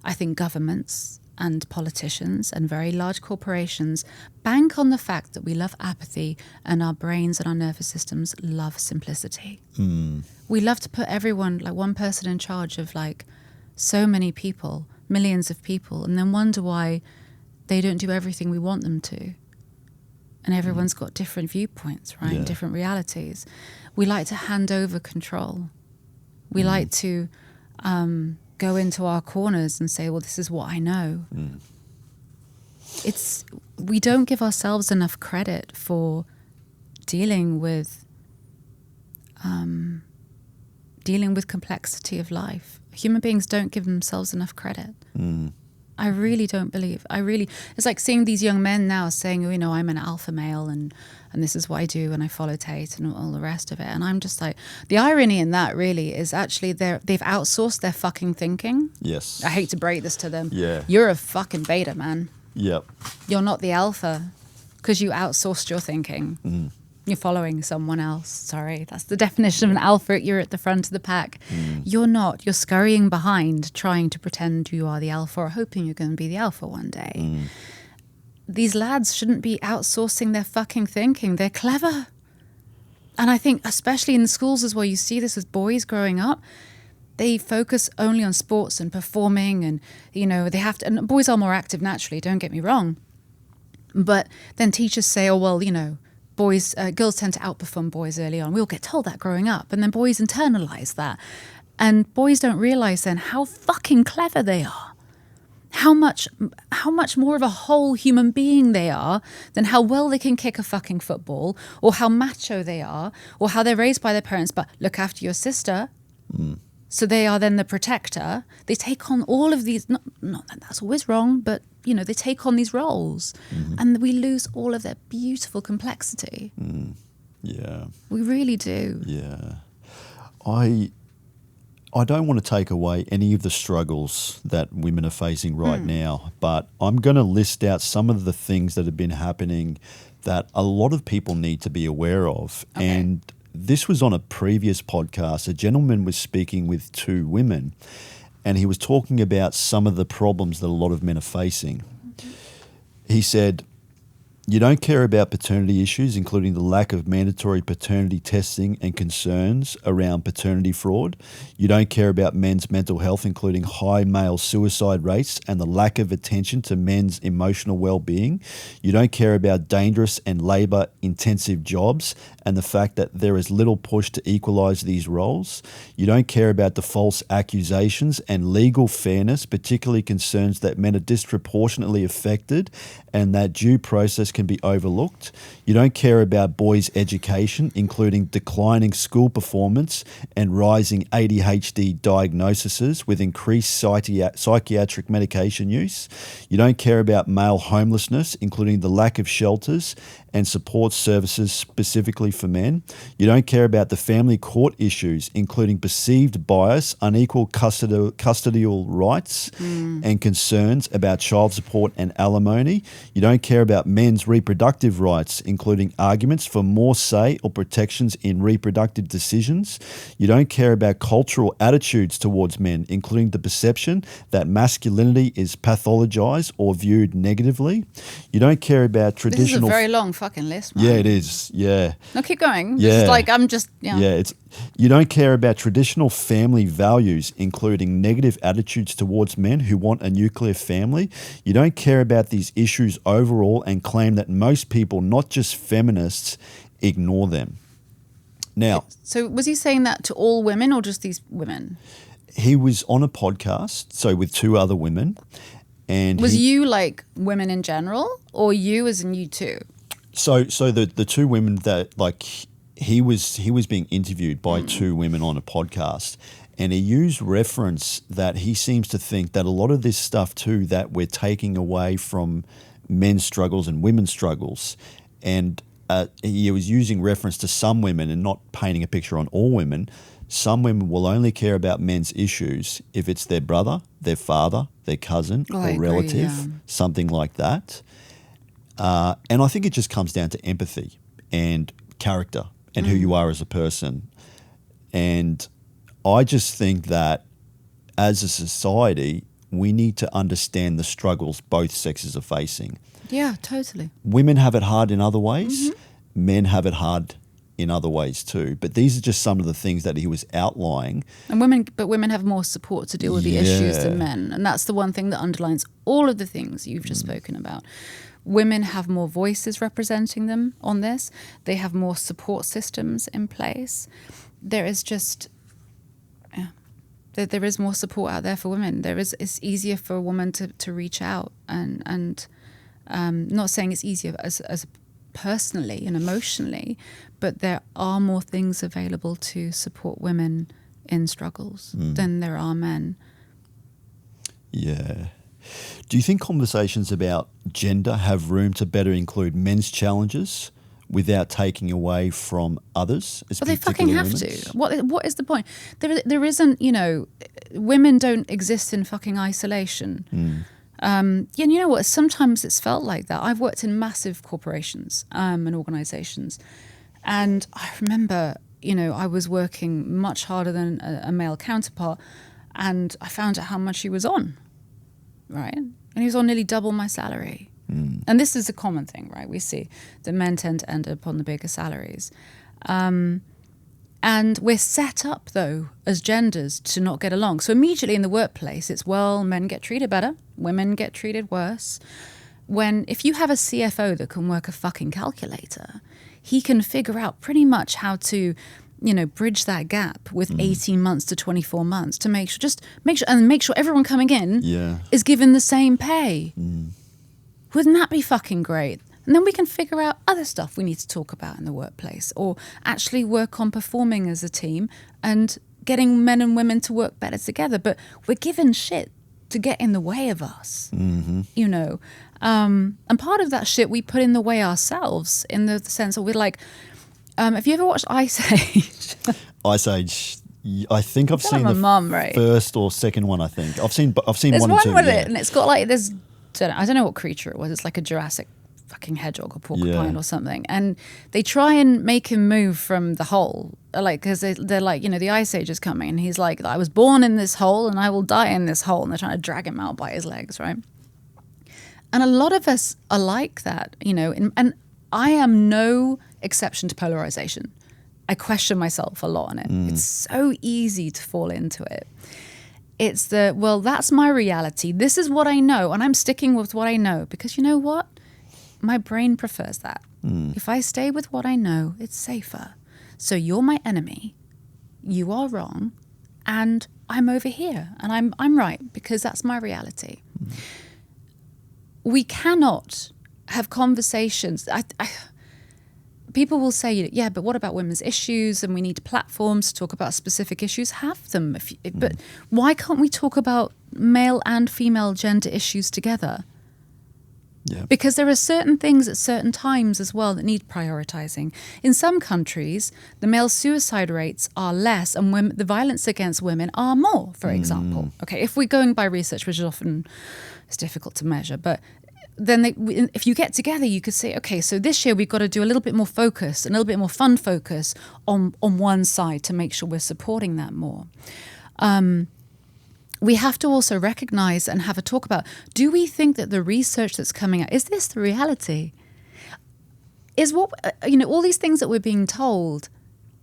I think governments and politicians and very large corporations bank on the fact that we love apathy and our brains and our nervous systems love simplicity. We love to put everyone, like one person in charge of like so many people, millions of people, and then wonder why they don't do everything we want them to. And everyone's got different viewpoints, right? Yeah. Different realities. We like to hand over control. We like to go into our corners and say, well, this is what I know. We don't give ourselves enough credit for dealing with complexity of life. Human beings don't give themselves enough credit. I really don't believe. It's like seeing these young men now saying, you know, I'm an alpha male and this is what I do and I follow Tate and all the rest of it. And I'm just like, the irony in that really is actually they've outsourced their fucking thinking. Yes. I hate to break this to them. Yeah. You're a fucking beta, man. Yep. You're not the alpha because you outsourced your thinking. You're following someone else. Sorry, that's the definition of an alpha. You're at the front of the pack. You're not. You're scurrying behind, trying to pretend you are the alpha or hoping you're going to be the alpha one day. These lads shouldn't be outsourcing their fucking thinking. They're clever. And I think, especially in schools as well, you see this with boys growing up. They focus only on sports and performing and, you know, they have to, and boys are more active naturally, don't get me wrong. But then teachers say, oh, well, you know, girls tend to outperform boys early on. We all get told that growing up. And then boys internalize that. And boys don't realize then how fucking clever they are. How much more of a whole human being they are than how well they can kick a fucking football or how macho they are or how they're raised by their parents, but look after your sister. So they are then the protector. They take on all of these, not that that's always wrong, but, you know, they take on these roles and we lose all of their beautiful complexity. Yeah. We really do. Yeah. I don't want to take away any of the struggles that women are facing right now, but I'm going to list out some of the things that have been happening that a lot of people need to be aware of. Okay. And this was on a previous podcast. A gentleman was speaking with two women, and he was talking about some of the problems that a lot of men are facing. He said, you don't care about paternity issues, including the lack of mandatory paternity testing and concerns around paternity fraud. You don't care about men's mental health, including high male suicide rates and the lack of attention to men's emotional well-being. You don't care about dangerous and labour-intensive jobs and the fact that there is little push to equalise these roles. You don't care about the false accusations and legal fairness, particularly concerns that men are disproportionately affected and that due process can be overlooked. You don't care about boys' education, including declining school performance and rising ADHD diagnoses with increased psychiatric medication use. You don't care about male homelessness, including the lack of shelters and support services specifically for men. You don't care about the family court issues, including perceived bias, unequal custodial rights, and concerns about child support and alimony. You don't care about men's reproductive rights, including arguments for more say or protections in reproductive decisions. You don't care about cultural attitudes towards men, including the perception that masculinity is pathologized or viewed negatively. You don't care about traditional... This is a very long fucking list, man. Yeah, it is. Yeah. No, keep going. Yeah. It's like I'm just... Yeah, you don't care about traditional family values, including negative attitudes towards men who want a nuclear family. You don't care about these issues overall and claim that most people, not just feminists, ignore them. Now... So was he saying that to all women or just these women? He was on a podcast, so with two other women. And was you like women in general or you as in you too? So the two women that like... He was being interviewed by two women on a podcast, and he used reference that he seems to think that a lot of this stuff too that we're taking away from men's struggles and women's struggles, and he was using reference to some women and not painting a picture on all women. Some women will only care about men's issues if it's their brother, their father, their cousin, or relative, something like that. And I think it just comes down to empathy and character and who you are as a person. And I just think that as a society, we need to understand the struggles both sexes are facing. Yeah, totally. Women have it hard in other ways. Men have it hard in other ways too. But these are just some of the things that he was outlining. And women have more support to deal with the issues than men. And that's the one thing that underlines all of the things you've just spoken about. Women have more voices representing them on this. They have more support systems in place. There is just... there is more support out there for women. It's easier for a woman to reach out and not saying it's easier as personally and emotionally, but there are more things available to support women in struggles than there are men. Yeah. Do you think conversations about gender have room to better include men's challenges without taking away from others? Well, they fucking have to. What is the point? There isn't, women don't exist in fucking isolation. And you know what? Sometimes it's felt like that. I've worked in massive corporations and organizations. And I remember, I was working much harder than a male counterpart. And I found out how much he was on, right? And he was on nearly double my salary. And this is a common thing, right? We see that men tend to end up on the bigger salaries. And we're set up, though, as genders to not get along. So immediately in the workplace, it's, well, men get treated better, women get treated worse. If you have a CFO that can work a fucking calculator, he can figure out pretty much how to, bridge that gap with 18 months to 24 months to make sure everyone coming in is given the same pay. Wouldn't that be fucking great? And then we can figure out other stuff we need to talk about in the workplace, or actually work on performing as a team and getting men and women to work better together. But we're given shit to get in the way of us, And part of that shit we put in the way ourselves, in the sense that we're like, have you ever watched Ice Age? Ice Age, I think I've seen the first or second one, I think. I've seen There's one and two. With it, and it's got like this, I don't know what creature it was. It's like a Jurassic fucking hedgehog or porcupine or something. And they try and make him move from the hole, like, because they're like, the Ice Age is coming. And he's like, I was born in this hole and I will die in this hole. And they're trying to drag him out by his legs, right? And a lot of us are like that, and I am no exception to polarization. I question myself a lot on it. It's so easy to fall into it. It's that's my reality. This is what I know, and I'm sticking with what I know, because you know what? My brain prefers that. If I stay with what I know, it's safer. So you're my enemy. You are wrong, and I'm over here, and I'm right, because that's my reality. We cannot have conversations. People will say, yeah, but what about women's issues? And we need platforms to talk about specific issues. Have them. But why can't we talk about male and female gender issues together? Yeah. Because there are certain things at certain times as well that need prioritizing. In some countries, the male suicide rates are less and the violence against women are more, for example. Okay, if we're going by research, which is often it's difficult to measure, but then if you get together, you could say, okay, so this year we've got to do a little bit more focus, a little bit more fun focus on one side to make sure we're supporting that more. We have to also recognize and have a talk about, do we think that the research that's coming out, is this the reality? Is what, all these things that we're being told,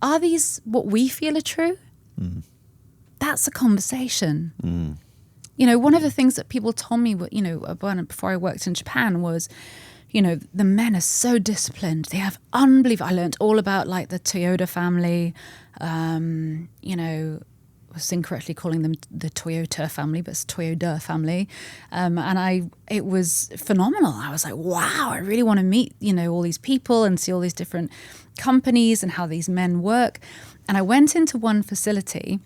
are these what we feel are true? That's a conversation. One of the things that people told me, before I worked in Japan was, the men are so disciplined. They have unbelievable. I learned all about like the Toyota family. I was incorrectly calling them the Toyota family, but it's Toyota family. And it was phenomenal. I was like, wow, I really want to meet, all these people and see all these different companies and how these men work. And I went into one facility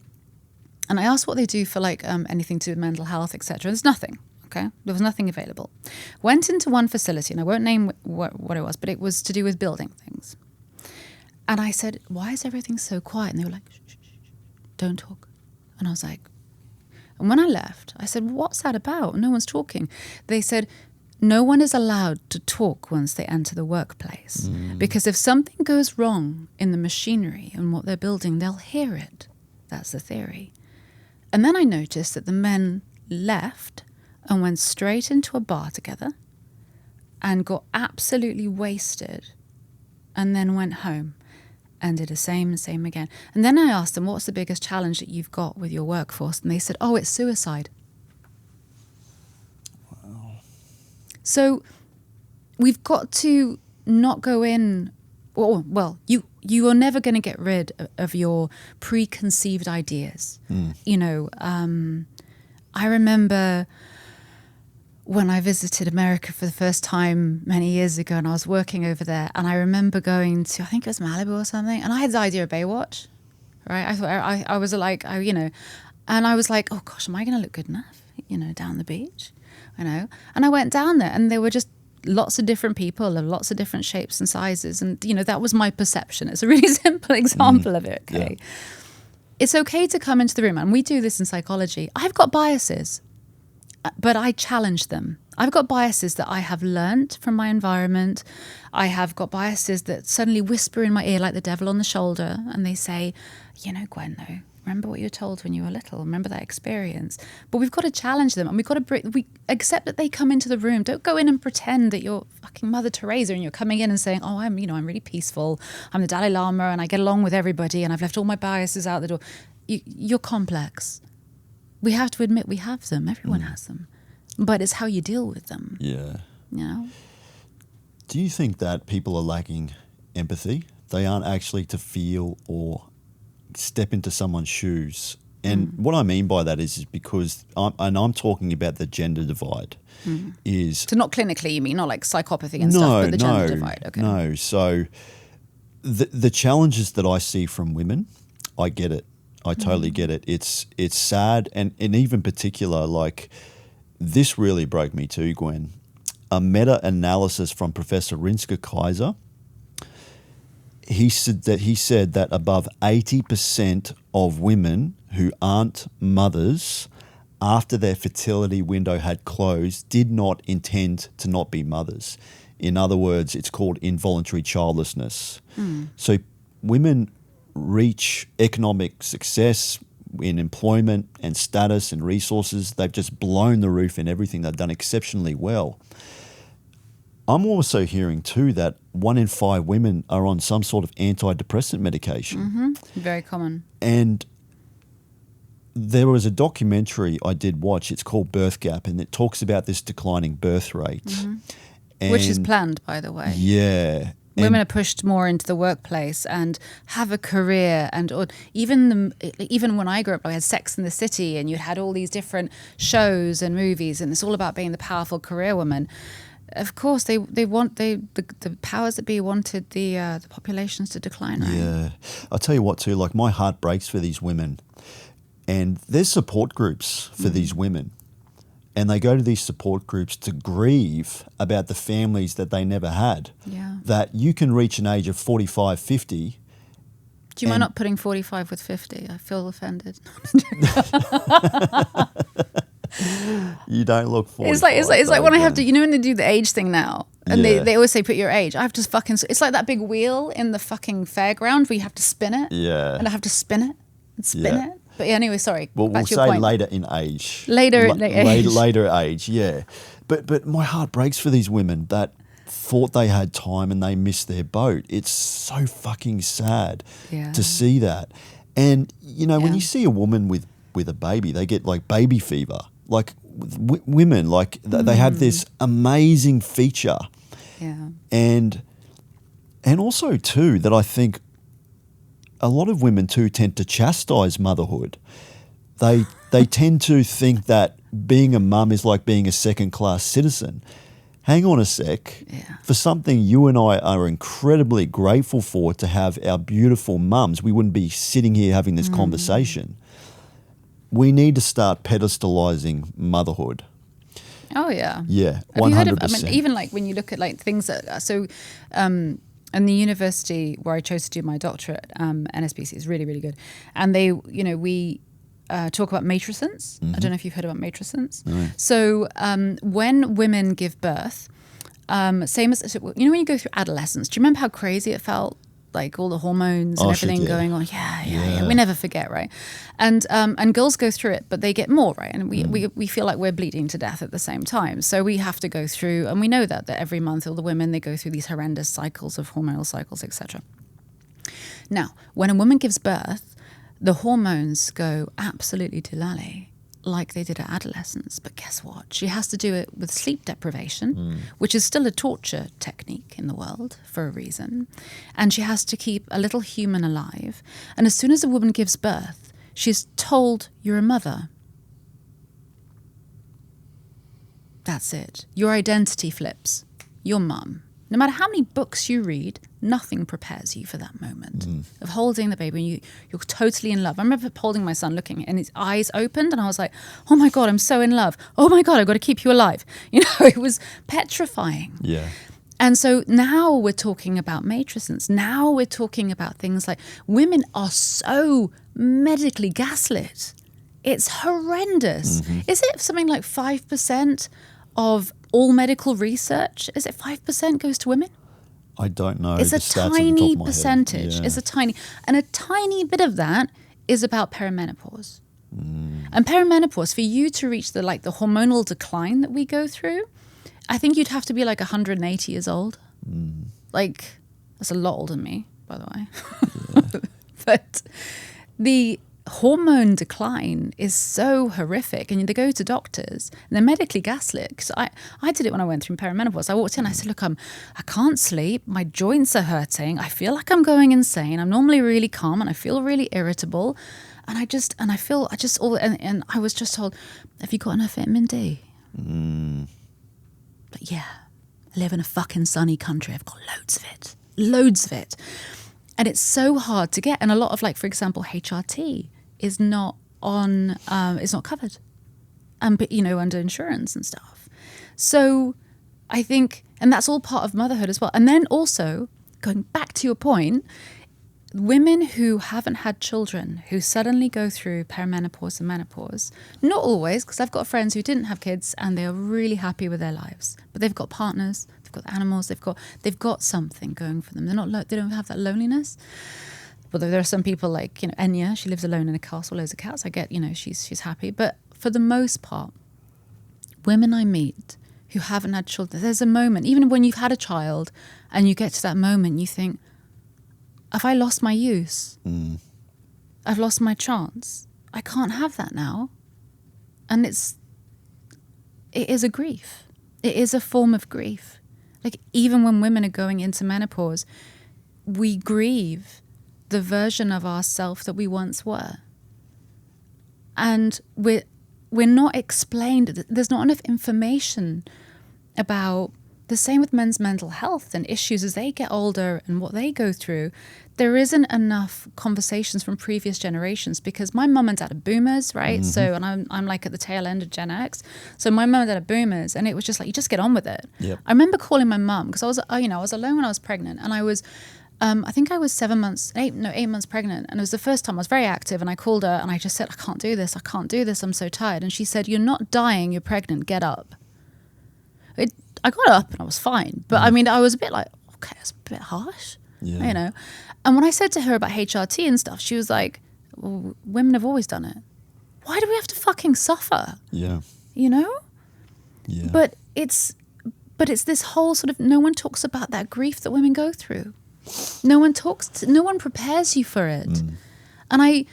and I asked what they do for like anything to do with mental health, etc. There's nothing. Okay, there was nothing available. Went into one facility, and I won't name what it was, but it was to do with building things. And I said, why is everything so quiet? And they were like, shh, shh, shh, don't talk. And I was like, and when I left, I said, what's that about? No one's talking. They said, no one is allowed to talk once they enter the workplace. Because if something goes wrong in the machinery and what they're building, they'll hear it. That's the theory. And then I noticed that the men left and went straight into a bar together and got absolutely wasted and then went home and did the same again. And then I asked them, what's the biggest challenge that you've got with your workforce? And they said, oh, it's suicide. Wow. So we've got to not go in, well, you are never going to get rid of your preconceived ideas. You know, I remember when I visited America for the first time many years ago, and I was working over there, and I remember going to, I think it was Malibu or something, and I had the idea of Baywatch, right? I thought I was like, you know, and I was like, oh gosh, am I going to look good enough, you know, down the beach, you know? And I went down there, and there were just lots of different people of lots of different shapes and sizes, and you know, that was my perception. It's a really simple example of it. Okay, yeah. It's okay to come into the room, and we do this in psychology. I've got biases, but I challenge them. I've got biases that I have learned from my environment. I have got biases that suddenly whisper in my ear like the devil on the shoulder, and they say, you know, Gwen, though, remember what you were told when you were little. Remember that experience. But we've got to challenge them, and we've got to we accept that they come into the room. Don't go in and pretend that you're fucking Mother Teresa and you're coming in and saying, oh, I'm really peaceful. I'm the Dalai Lama and I get along with everybody and I've left all my biases out the door. You're complex. We have to admit we have them. Everyone has them. But it's how you deal with them. Yeah. You know? Do you think that people are lacking empathy? They aren't actually to feel or step into someone's shoes. And what I mean by that is because, I'm talking about the gender divide. Is so not clinically, you mean, not like psychopathy and stuff, but the gender divide. Okay. No, so the challenges that I see from women, I get it. I totally get it. It's sad, and even particular, like, this really broke me too, Gwen. A meta-analysis from Professor Rinska Kaiser, he said that above 80% of women who aren't mothers after their fertility window had closed did not intend to not be mothers. In other words, it's called involuntary childlessness. So women reach economic success in employment and status and resources. They've just blown the roof in everything. They've done exceptionally well. I'm also hearing too that 1 in 5 women are on some sort of antidepressant medication. Very common. And there was a documentary I did watch. It's called Birth Gap, and it talks about this declining birth rate. Which is planned, by the way. Yeah. Women are pushed more into the workplace and have a career, and or even when I grew up, I had Sex in the City, and you had all these different shows and movies, and it's all about being the powerful career woman. Of course, the powers that be wanted the populations to decline. Right? Yeah, I'll tell you what too. Like, my heart breaks for these women, and there's support groups for these women. And they go to these support groups to grieve about the families that they never had. Yeah. That you can reach an age of 45, 50. Do you mind not putting 45 with 50? I feel offended. You don't look 45. It's like when I have to, you know, when they do the age thing now, and they always say put your age. I have to fucking, it's like that big wheel in the fucking fairground where you have to spin it. Yeah. And I have to spin it and spin it. But anyway, sorry. Well, we'll say later in age. Later age, yeah. But my heart breaks for these women that thought they had time and they missed their boat. It's so fucking sad to see that. And, you know, when you see a woman with a baby, they get like baby fever. Like women, like they have this amazing feature. Yeah. And also too that I think a lot of women too tend to chastise motherhood. They tend to think that being a mum is like being a second-class citizen. Hang on a sec. Yeah. For something you and I are incredibly grateful for, to have our beautiful mums, we wouldn't be sitting here having this conversation. We need to start pedestalising motherhood. Oh yeah. Yeah, Have you heard of, 100%. I mean, even like when you look at like things that, so in the university where I chose to do my doctorate, NSBC is really, really good. And they, you know, we talk about matrescence. I don't know if you've heard about matrescence. No. So when women give birth, same as, you know, when you go through adolescence, do you remember how crazy it felt? Like all the hormones and everything going on. Yeah. We never forget, right? And girls go through it, but they get more, right? And we feel like we're bleeding to death at the same time. So we have to go through, and we know that every month all the women, they go through these horrendous cycles of hormonal cycles, etc. Now, when a woman gives birth, the hormones go absolutely doolally, like they did at adolescence. But guess what? She has to do it with sleep deprivation, which is still a torture technique in the world for a reason. And she has to keep a little human alive. And as soon as a woman gives birth, she's told, you're a mother. That's it. Your identity flips. You're mum. No matter how many books you read, nothing prepares you for that moment of holding the baby. And you're totally in love. I remember holding my son, looking, and his eyes opened, and I was like, oh my God, I'm so in love. Oh my God, I've got to keep you alive. You know, it was petrifying. Yeah. And so now we're talking about matrescence. Now we're talking about things like women are so medically gaslit. It's horrendous. Is it something like 5% of all medical research? Is it 5% goes to women? I don't know. It's the a stats at the tiny top of my head. percentage. Yeah. It's a tiny bit of that is about perimenopause. And perimenopause, for you to reach the hormonal decline that we go through, I think you'd have to be like 180 years old. Like, that's a lot older than me, by the way. Yeah. But the hormone decline is so horrific, and they go to doctors and they're medically gaslit. Because I did it when I went through perimenopause. I walked in, I said, look, I can't sleep, my joints are hurting, I feel like I'm going insane, I'm normally really calm and I feel really irritable, and I was just told, have you got enough vitamin D? But yeah, I live in a fucking sunny country, I've got loads of it. And it's so hard to get. And a lot of, like, for example, HRT is not on, is not covered, but, you know, under insurance and stuff. So I think, and that's all part of motherhood as well. And then also, going back to your point, women who haven't had children, who suddenly go through perimenopause and menopause, not always, because I've got friends who didn't have kids and they are really happy with their lives, but they've got partners, they've got animals, they've got something going for them. They don't have that loneliness. Although there are some people like, you know, Enya, she lives alone in a castle, loads of cats. I get, you know, she's happy. But for the most part, women I meet who haven't had children, there's a moment, even when you've had a child and you get to that moment, you think, have I lost my use? I've lost my chance. I can't have that now. And it is a grief. It is a form of grief. Like, even when women are going into menopause, we grieve the version of ourselves that we once were. And we're not explained, there's not enough information about, the same with men's mental health and issues as they get older and what they go through. There isn't enough conversations from previous generations, because my mum and dad are boomers, right? So, and I'm like at the tail end of Gen X. So my mum and dad are boomers, and it was just like, you just get on with it. Yep. I remember calling my mum, because I was alone when I was pregnant, and I was, I think I was 8 months pregnant, and it was the first time I was very active, and I called her and I just said, I can't do this, I'm so tired. And she said, you're not dying, you're pregnant, get up. I got up and I was fine. But I mean, I was a bit like, okay, that's a bit harsh, you know. And when I said to her about HRT and stuff, she was like, well, women have always done it. Why do we have to fucking suffer? Yeah. You know? Yeah. But it's this whole sort of, no one talks about that grief that women go through. No one prepares you for it. And I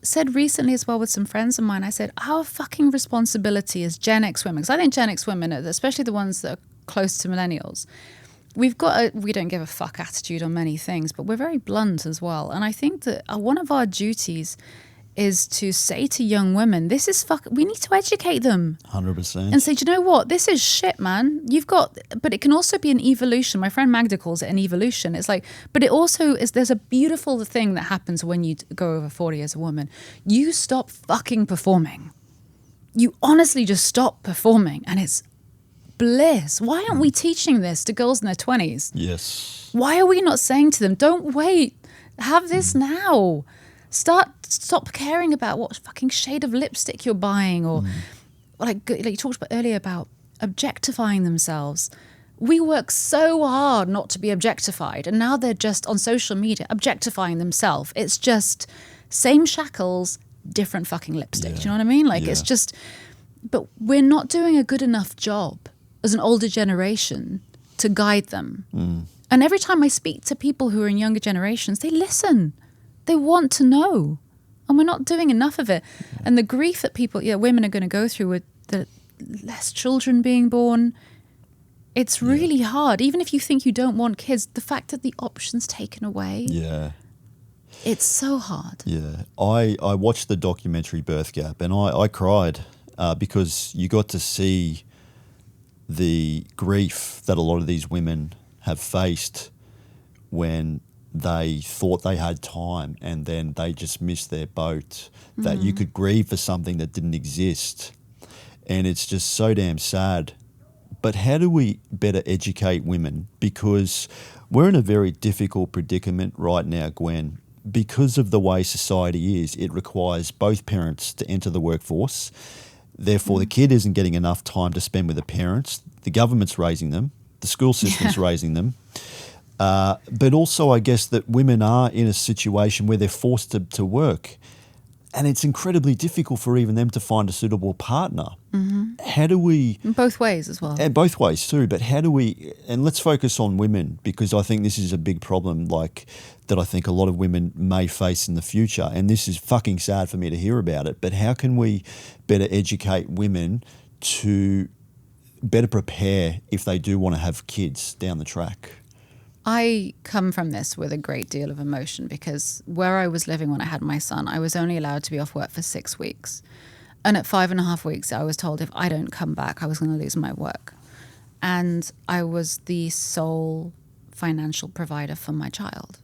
said recently as well with some friends of mine, I said, our fucking responsibility as Gen X women, because I think Gen X women, especially the ones that are close to millennials, we've got we don't give a fuck attitude on many things, but we're very blunt as well. And I think that one of our duties is to say to young women, we need to educate them. 100%. And say, do you know what? This is shit, man. But it can also be an evolution. My friend Magda calls it an evolution. It's like, but it also is, there's a beautiful thing that happens when you go over 40 as a woman. You stop fucking performing. You honestly just stop performing. And it's bliss. Why aren't we teaching this to girls in their 20s? Yes. Why are we not saying to them, don't wait, have this now. Stop caring about what fucking shade of lipstick you're buying, or like you talked about earlier about objectifying themselves. We work so hard not to be objectified, and now they're just on social media objectifying themselves. It's just same shackles, different fucking lipstick. Do you know what I mean? Like it's just, but we're not doing a good enough job as an older generation to guide them. And every time I speak to people who are in younger generations, they listen. They want to know. And we're not doing enough of it. And the grief that women are going to go through with the less children being born, it's really hard. Even if you think you don't want kids, the fact that the option's taken away, it's so hard. Yeah. I watched the documentary Birth Gap, and I cried because you got to see the grief that a lot of these women have faced when they thought they had time and then they just missed their boat, that you could grieve for something that didn't exist. And it's just so damn sad. But how do we better educate women? Because we're in a very difficult predicament right now, Gwen. Because of the way society is, it requires both parents to enter the workforce. Therefore, the kid isn't getting enough time to spend with the parents. The government's raising them. The school system's raising them. But also, I guess that women are in a situation where they're forced to work. And it's incredibly difficult for even them to find a suitable partner. How do we... In both ways as well. And both ways too. But how do we... And let's focus on women, because I think this is a big problem that I think a lot of women may face in the future. And this is fucking sad for me to hear about it. But how can we better educate women to better prepare if they do want to have kids down the track? I come from this with a great deal of emotion, because where I was living when I had my son, I was only allowed to be off work for 6 weeks. And at 5.5 weeks, I was told if I don't come back, I was going to lose my work. And I was the sole financial provider for my child.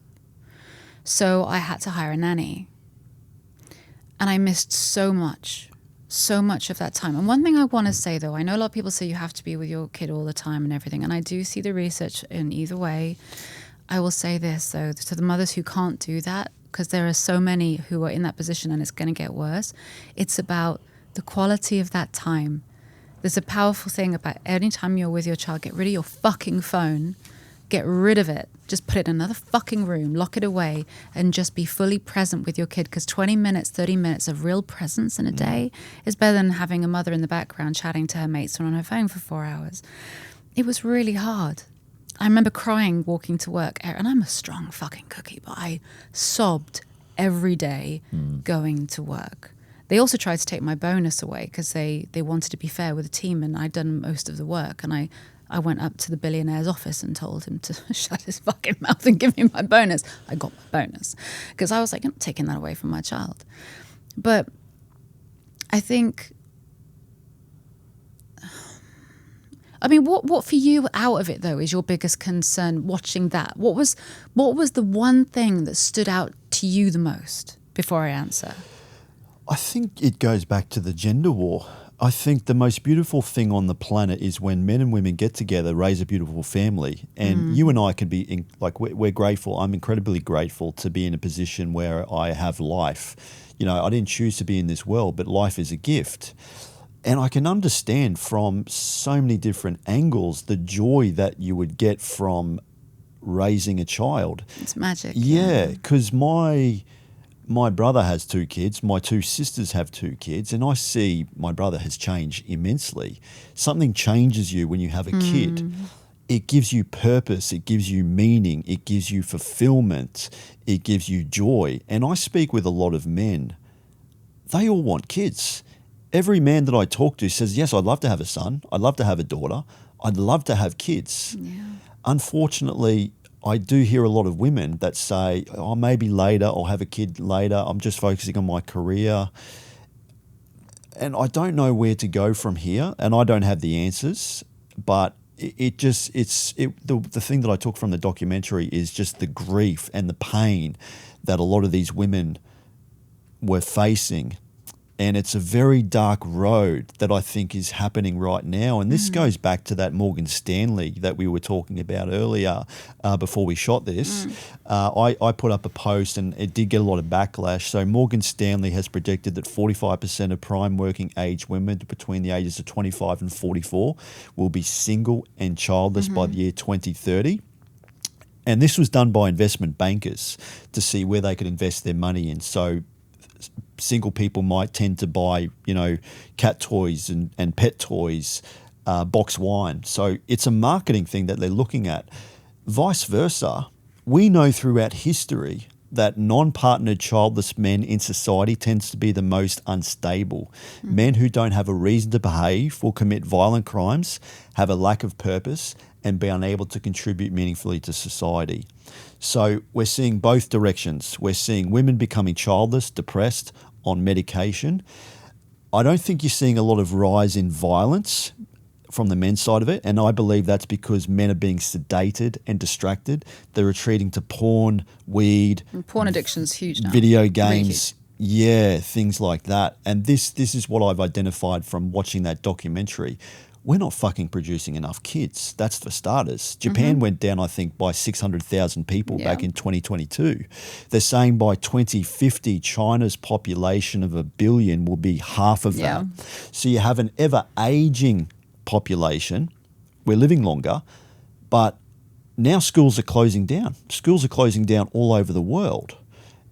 So I had to hire a nanny. And I missed so much of that time. And one thing I want to say, though, I know a lot of people say you have to be with your kid all the time and everything, and I do see the research in either way. I will say this, though, to the mothers who can't do that, because there are so many who are in that position and it's going to get worse, it's about the quality of that time. There's a powerful thing about any time you're with your child, get rid of your fucking phone, get rid of it. Just put it in another fucking room, lock it away, and just be fully present with your kid, because 20 minutes, 30 minutes of real presence in a day is better than having a mother in the background chatting to her mates or on her phone for 4 hours. It was really hard. I remember crying walking to work, and I'm a strong fucking cookie, but I sobbed every day going to work. They also tried to take my bonus away because they wanted to be fair with the team, and I'd done most of the work, and I went up to the billionaire's office and told him to shut his fucking mouth and give me my bonus. I got my bonus because I was like, I'm not taking that away from my child. But I think, I mean, what for you out of it, though, is your biggest concern watching that? What was the one thing that stood out to you the most before I answer? I think it goes back to the gender war. I think the most beautiful thing on the planet is when men and women get together, raise a beautiful family. And you and I can be, we're grateful. I'm incredibly grateful to be in a position where I have life. You know, I didn't choose to be in this world, but life is a gift. And I can understand from so many different angles the joy that you would get from raising a child. It's magic. Yeah, because my brother has 2 kids. My 2 sisters have 2 kids. And I see my brother has changed immensely. Something changes you when you have a kid. It gives you purpose. It gives you meaning. It gives you fulfillment. It gives you joy. And I speak with a lot of men. They all want kids. Every man that I talk to says, yes, I'd love to have a son. I'd love to have a daughter. I'd love to have kids. Yeah. Unfortunately, I do hear a lot of women that say, oh, maybe later, I'll have a kid later. I'm just focusing on my career. And I don't know where to go from here. And I don't have the answers. But the thing that I took from the documentary is just the grief and the pain that a lot of these women were facing. And it's a very dark road that I think is happening right now. And this goes back to that Morgan Stanley that we were talking about earlier before we shot this. I put up a post and it did get a lot of backlash. So Morgan Stanley has predicted that 45% of prime working age women between the ages of 25 and 44 will be single and childless by the year 2030. And this was done by investment bankers to see where they could invest their money in. So single people might tend to buy, cat toys and pet toys, box wine. So it's a marketing thing that they're looking at. Vice versa, we know throughout history that non-partnered childless men in society tends to be the most unstable. Men who don't have a reason to behave will commit violent crimes, have a lack of purpose, and be unable to contribute meaningfully to society. So we're seeing both directions. We're seeing women becoming childless, depressed, on medication. I don't think you're seeing a lot of rise in violence from the men's side of it, and I believe that's because men are being sedated and distracted. They're retreating to porn, weed. And porn addiction's huge now. Video games. Yeah, things like that. And this is what I've identified from watching that documentary. We're not fucking producing enough kids. That's for starters. Japan went down, I think, by 600,000 people back in 2022. They're saying by 2050, China's population of 1 billion will be half of that. So you have an ever-aging population. We're living longer, but now schools are closing down. Schools are closing down all over the world.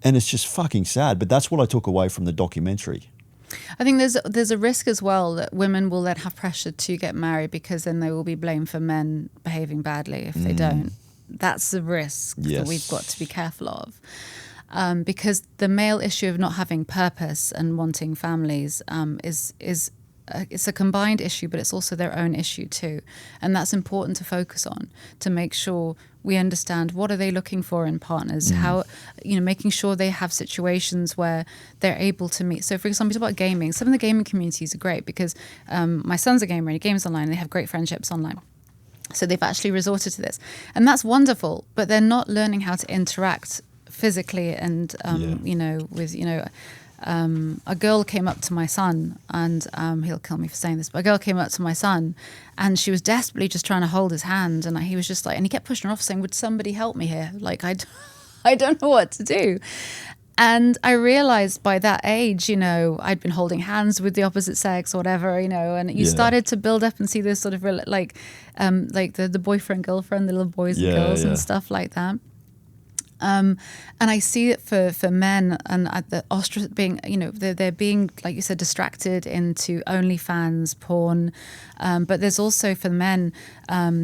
And it's just fucking sad. But that's what I took away from the documentary. I think there's a risk as well that women will then have pressure to get married because then they will be blamed for men behaving badly if they don't. That's the risk that we've got to be careful of. Because the male issue of not having purpose and wanting families is it's a combined issue, but it's also their own issue too. And that's important to focus on, to make sure we understand what are they looking for in partners, how, making sure they have situations where they're able to meet. So for example, about gaming, some of the gaming communities are great because my son's a gamer and he games online and they have great friendships online. So they've actually resorted to this. And that's wonderful, but they're not learning how to interact physically and, with, a girl came up to my son and he'll kill me for saying this, but a girl came up to my son and she was desperately just trying to hold his hand and he was just like, and he kept pushing her off saying, would somebody help me here? Like, I don't know what to do. And I realized by that age, I'd been holding hands with the opposite sex or whatever, and you started to build up and see this sort of like the boyfriend, girlfriend, the little boys and girls and stuff like that. And I see it for men and the being, they're being, like you said, distracted into OnlyFans, porn. But there's also for men,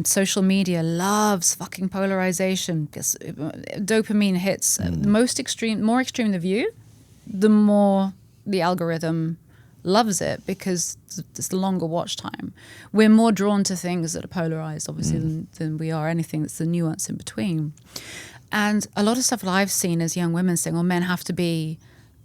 social media loves fucking polarization. Dopamine hits more extreme the view, the more the algorithm loves it because it's the longer watch time. We're more drawn to things that are polarized, obviously, than we are anything that's the nuance in between. And a lot of stuff that I've seen as young women saying, men have to be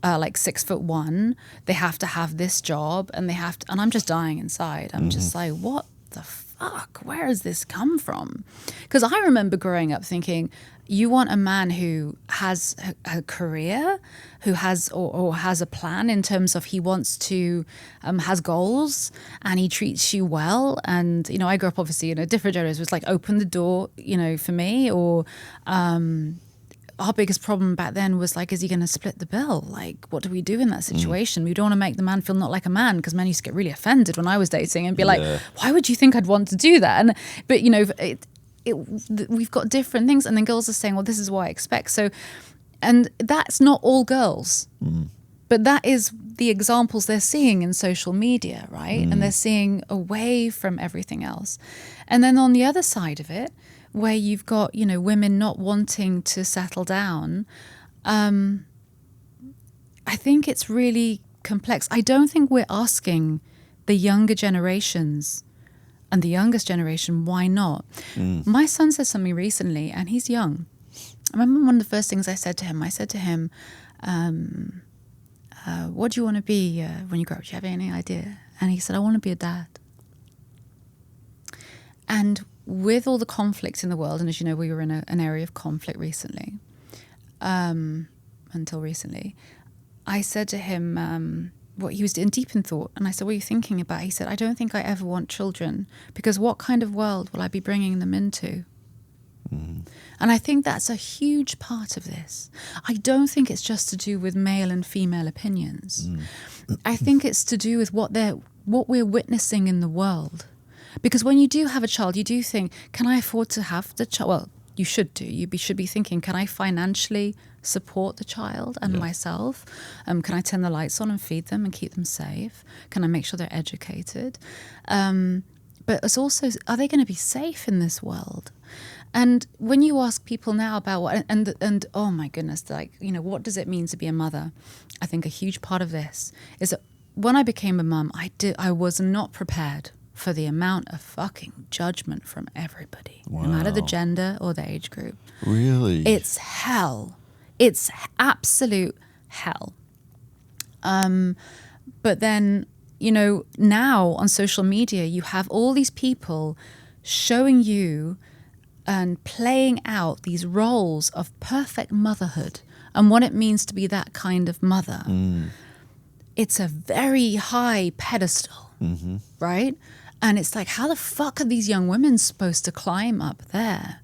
like 6'1", they have to have this job, and they have to, and I'm just dying inside. I'm just like, what the fuck? Where has this come from? Because I remember growing up thinking, you want a man who has a career, who has or has a plan in terms of he wants to, has goals and he treats you well. And, I grew up obviously in a different generation. It was like, open the door, for me. Or our biggest problem back then was like, is he going to split the bill? Like, what do we do in that situation? We don't want to make the man feel not like a man, because men used to get really offended when I was dating and be like, why would you think I'd want to do that? But we've got different things, and then girls are saying, well, this is what I expect. So, and that's not all girls, but that is the examples they're seeing in social media, right? And they're seeing away from everything else. And then on the other side of it, where you've got, women not wanting to settle down, I think it's really complex. I don't think we're asking the younger generations and the youngest generation, why not? My son said something recently, and he's young. I remember one of the first things I said to him, what do you want to be when you grow up? Do you have any idea? And he said, I want to be a dad. And with all the conflict in the world, and as you know, we were in an area of conflict recently, until recently, I said to him, what he was in deep in thought. And I said, what are you thinking about? He said, I don't think I ever want children, because what kind of world will I be bringing them into? And I think that's a huge part of this. I don't think it's just to do with male and female opinions. I think it's to do with what we're witnessing in the world. Because when you do have a child, you do think, can I afford to have the child? Well, you should do. You should be thinking, can I financially support the child and myself? Can I turn the lights on and feed them and keep them safe? Can I make sure they're educated? But it's also, are they going to be safe in this world? And when you ask people now about what, and oh my goodness, like, you know, what does it mean to be a mother? I think a huge part of this is that when I became a mum, I was not prepared for the amount of fucking judgment from everybody, no matter the gender or the age group. Really? It's hell. It's absolute hell. But then, you know, now on social media, you have all these people showing you and playing out these roles of perfect motherhood and what it means to be that kind of mother. It's a very high pedestal, right? And it's like, how the fuck are these young women supposed to climb up there?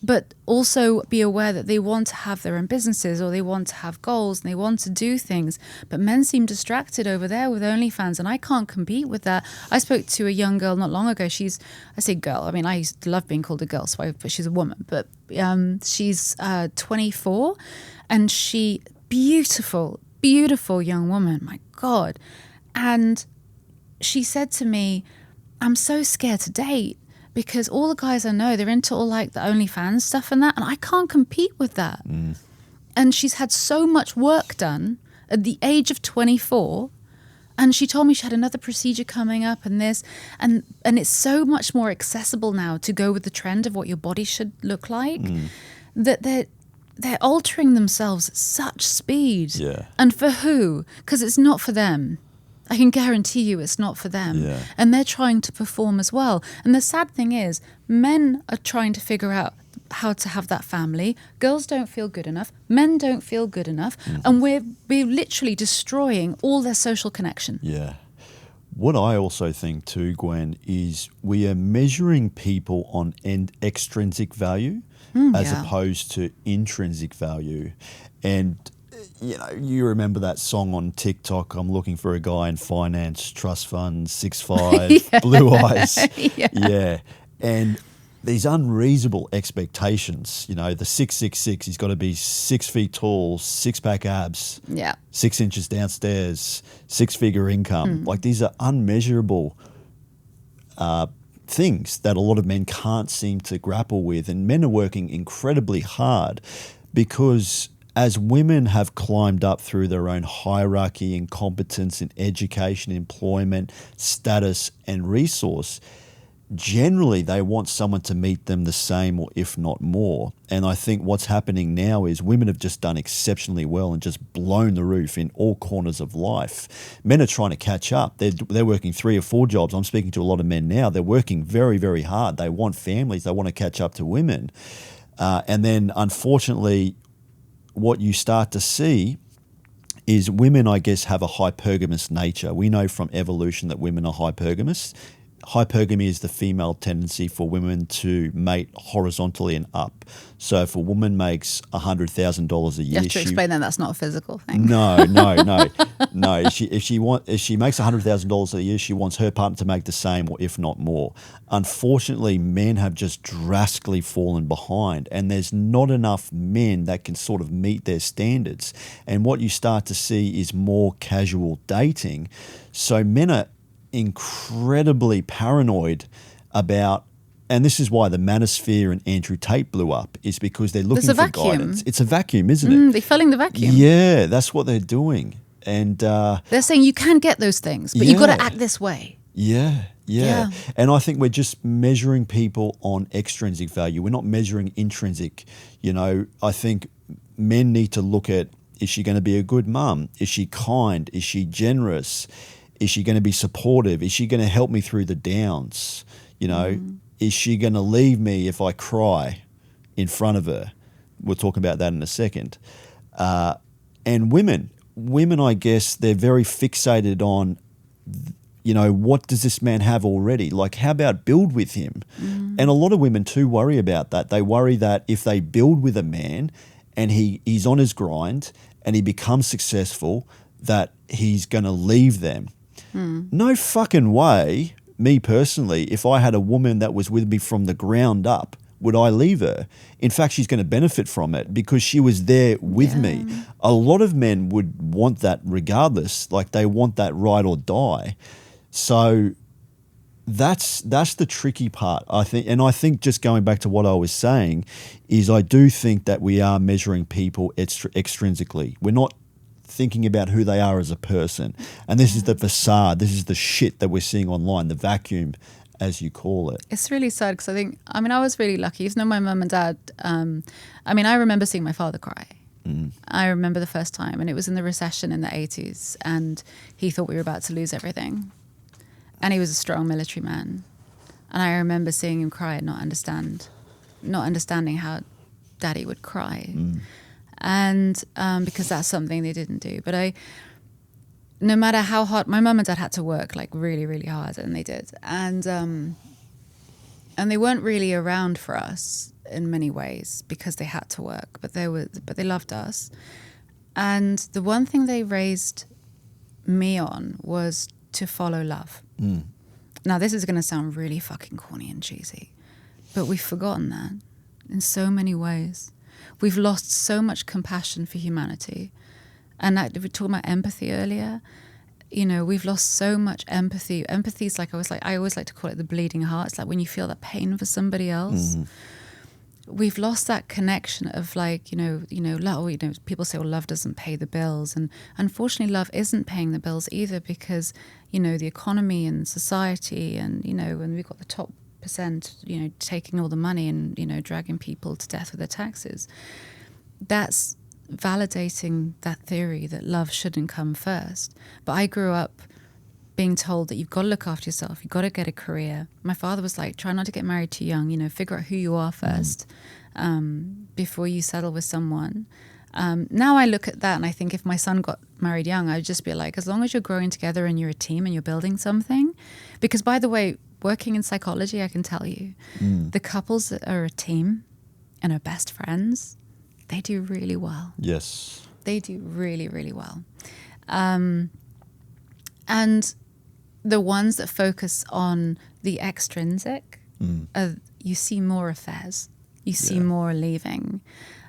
But also be aware that they want to have their own businesses, or they want to have goals and they want to do things. But men seem distracted over there with OnlyFans, and I can't compete with that. I spoke to a young girl not long ago. I say girl, I mean, I used to love being called a girl, but she's a woman. But she's 24, and she, beautiful young woman, my God. And she said to me, I'm so scared to date, because all the guys I know, they're into all like the OnlyFans stuff and that, and I can't compete with that. And she's had so much work done at the age of 24, and she told me she had another procedure coming up and this, and it's so much more accessible now to go with the trend of what your body should look like, that they're altering themselves at such speed. Yeah. And for who? Because it's not for them. I can guarantee you it's not for them. Yeah. And they're trying to perform as well. And the sad thing is, men are trying to figure out how to have that family. Girls don't feel good enough. Men don't feel good enough. And we're literally destroying all their social connection. Yeah. What I also think too, Gwen, is we are measuring people on extrinsic value as opposed to intrinsic value. And you know, you remember that song on TikTok, I'm looking for a guy in finance, trust funds, 6'5", blue eyes. Yeah. And these unreasonable expectations, you know, the 6'6", he's got to be 6 feet tall, 6-pack abs, 6 inches downstairs, 6-figure income. Like, these are unmeasurable things that a lot of men can't seem to grapple with. And men are working incredibly hard because as women have climbed up through their own hierarchy and competence in education, employment, status, and resource, generally they want someone to meet them the same or if not more. And I think what's happening now is women have just done exceptionally well and just blown the roof in all corners of life. Men are trying to catch up. They're working 3 or 4 jobs. I'm speaking to a lot of men now. They're working very, very hard. They want families. They want to catch up to women. And then unfortunately, what you start to see is women, I guess, have a hypergamous nature. We know from evolution that women are hypergamous. Hypergamy is the female tendency for women to mate horizontally and up. So if a woman makes $100,000 a year, you have to explain that's not a physical thing. No. If she makes $100,000 a year, she wants her partner to make the same or if not more. Unfortunately, men have just drastically fallen behind, and there's not enough men that can sort of meet their standards. And what you start to see is more casual dating. So men are incredibly paranoid about, and this is why the Manosphere and Andrew Tate blew up, is because they're looking for guidance. It's a vacuum, isn't it? They're filling the vacuum. Yeah, that's what they're doing. And they're saying you can get those things, but you've got to act this way. Yeah. And I think we're just measuring people on extrinsic value. We're not measuring intrinsic. You know, I think men need to look at, is she going to be a good mum? Is she kind? Is she generous? Is she going to be supportive? Is she going to help me through the downs? You know, is she going to leave me if I cry in front of her? We'll talk about that in a second. And women, women, I guess, they're very fixated on, you know, what does this man have already? Like, how about build with him? And a lot of women too worry about that. They worry that if they build with a man and he's on his grind and he becomes successful, that he's going to leave them. No fucking way, me personally, if I had a woman that was with me from the ground up, would I leave her? In fact, she's going to benefit from it because she was there with me. A lot of men would want that regardless. Like, they want that ride or die. So that's the tricky part, I think. And I think, just going back to what I was saying, is I do think that we are measuring people extrinsically. We're not thinking about who they are as a person. And this is the facade. This is the shit that we're seeing online, the vacuum, as you call it. It's really sad because I was really lucky. Even though my mum and dad, I remember seeing my father cry. I remember the first time, and it was in the recession in the 80s, and he thought we were about to lose everything. And he was a strong military man. And I remember seeing him cry and not understanding how daddy would cry. And because that's something they didn't do. But no matter how hard, my mum and dad had to work like really, really hard, and they did. And they weren't really around for us in many ways because they had to work, but they loved us. And the one thing they raised me on was to follow love. Now, this is going to sound really fucking corny and cheesy, but we've forgotten that in so many ways. We've lost so much compassion for humanity. And we were talking about empathy earlier. You know, we've lost so much empathy. Empathy is like I always like to call it the bleeding heart. It's like when you feel that pain for somebody else. We've lost that connection of like, love. People say, well, love doesn't pay the bills. And unfortunately, love isn't paying the bills either because, the economy and society and, when we've got the top percent, taking all the money and, dragging people to death with their taxes. That's validating that theory that love shouldn't come first. But I grew up being told that you've got to look after yourself, you've got to get a career. My father was like, try not to get married too young, figure out who you are first before you settle with someone. Now I look at that and I think if my son got married young, I'd just be like, as long as you're growing together and you're a team and you're building something. Because by the way, working in psychology, I can tell you, the couples that are a team and are best friends, they do really well. Yes. They do really, really well. And the ones that focus on the extrinsic, you see more affairs. You see more leaving.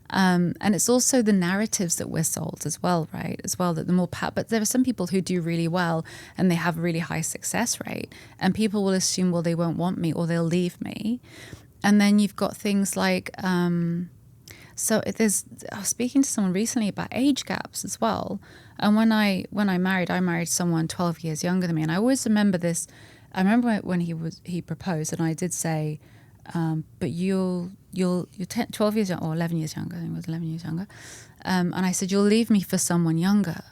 And it's also the narratives that we're sold as well, right? As well, that the more but there are some people who do really well and they have a really high success rate, and people will assume, well, they won't want me or they'll leave me. And then you've got things like, I was speaking to someone recently about age gaps as well. And when I married someone 12 years younger than me, and I always remember this. I remember when he proposed, and I did say, but you're 12 years younger, or 11 years younger. I think it was 11 years younger. And I said, you'll leave me for someone younger.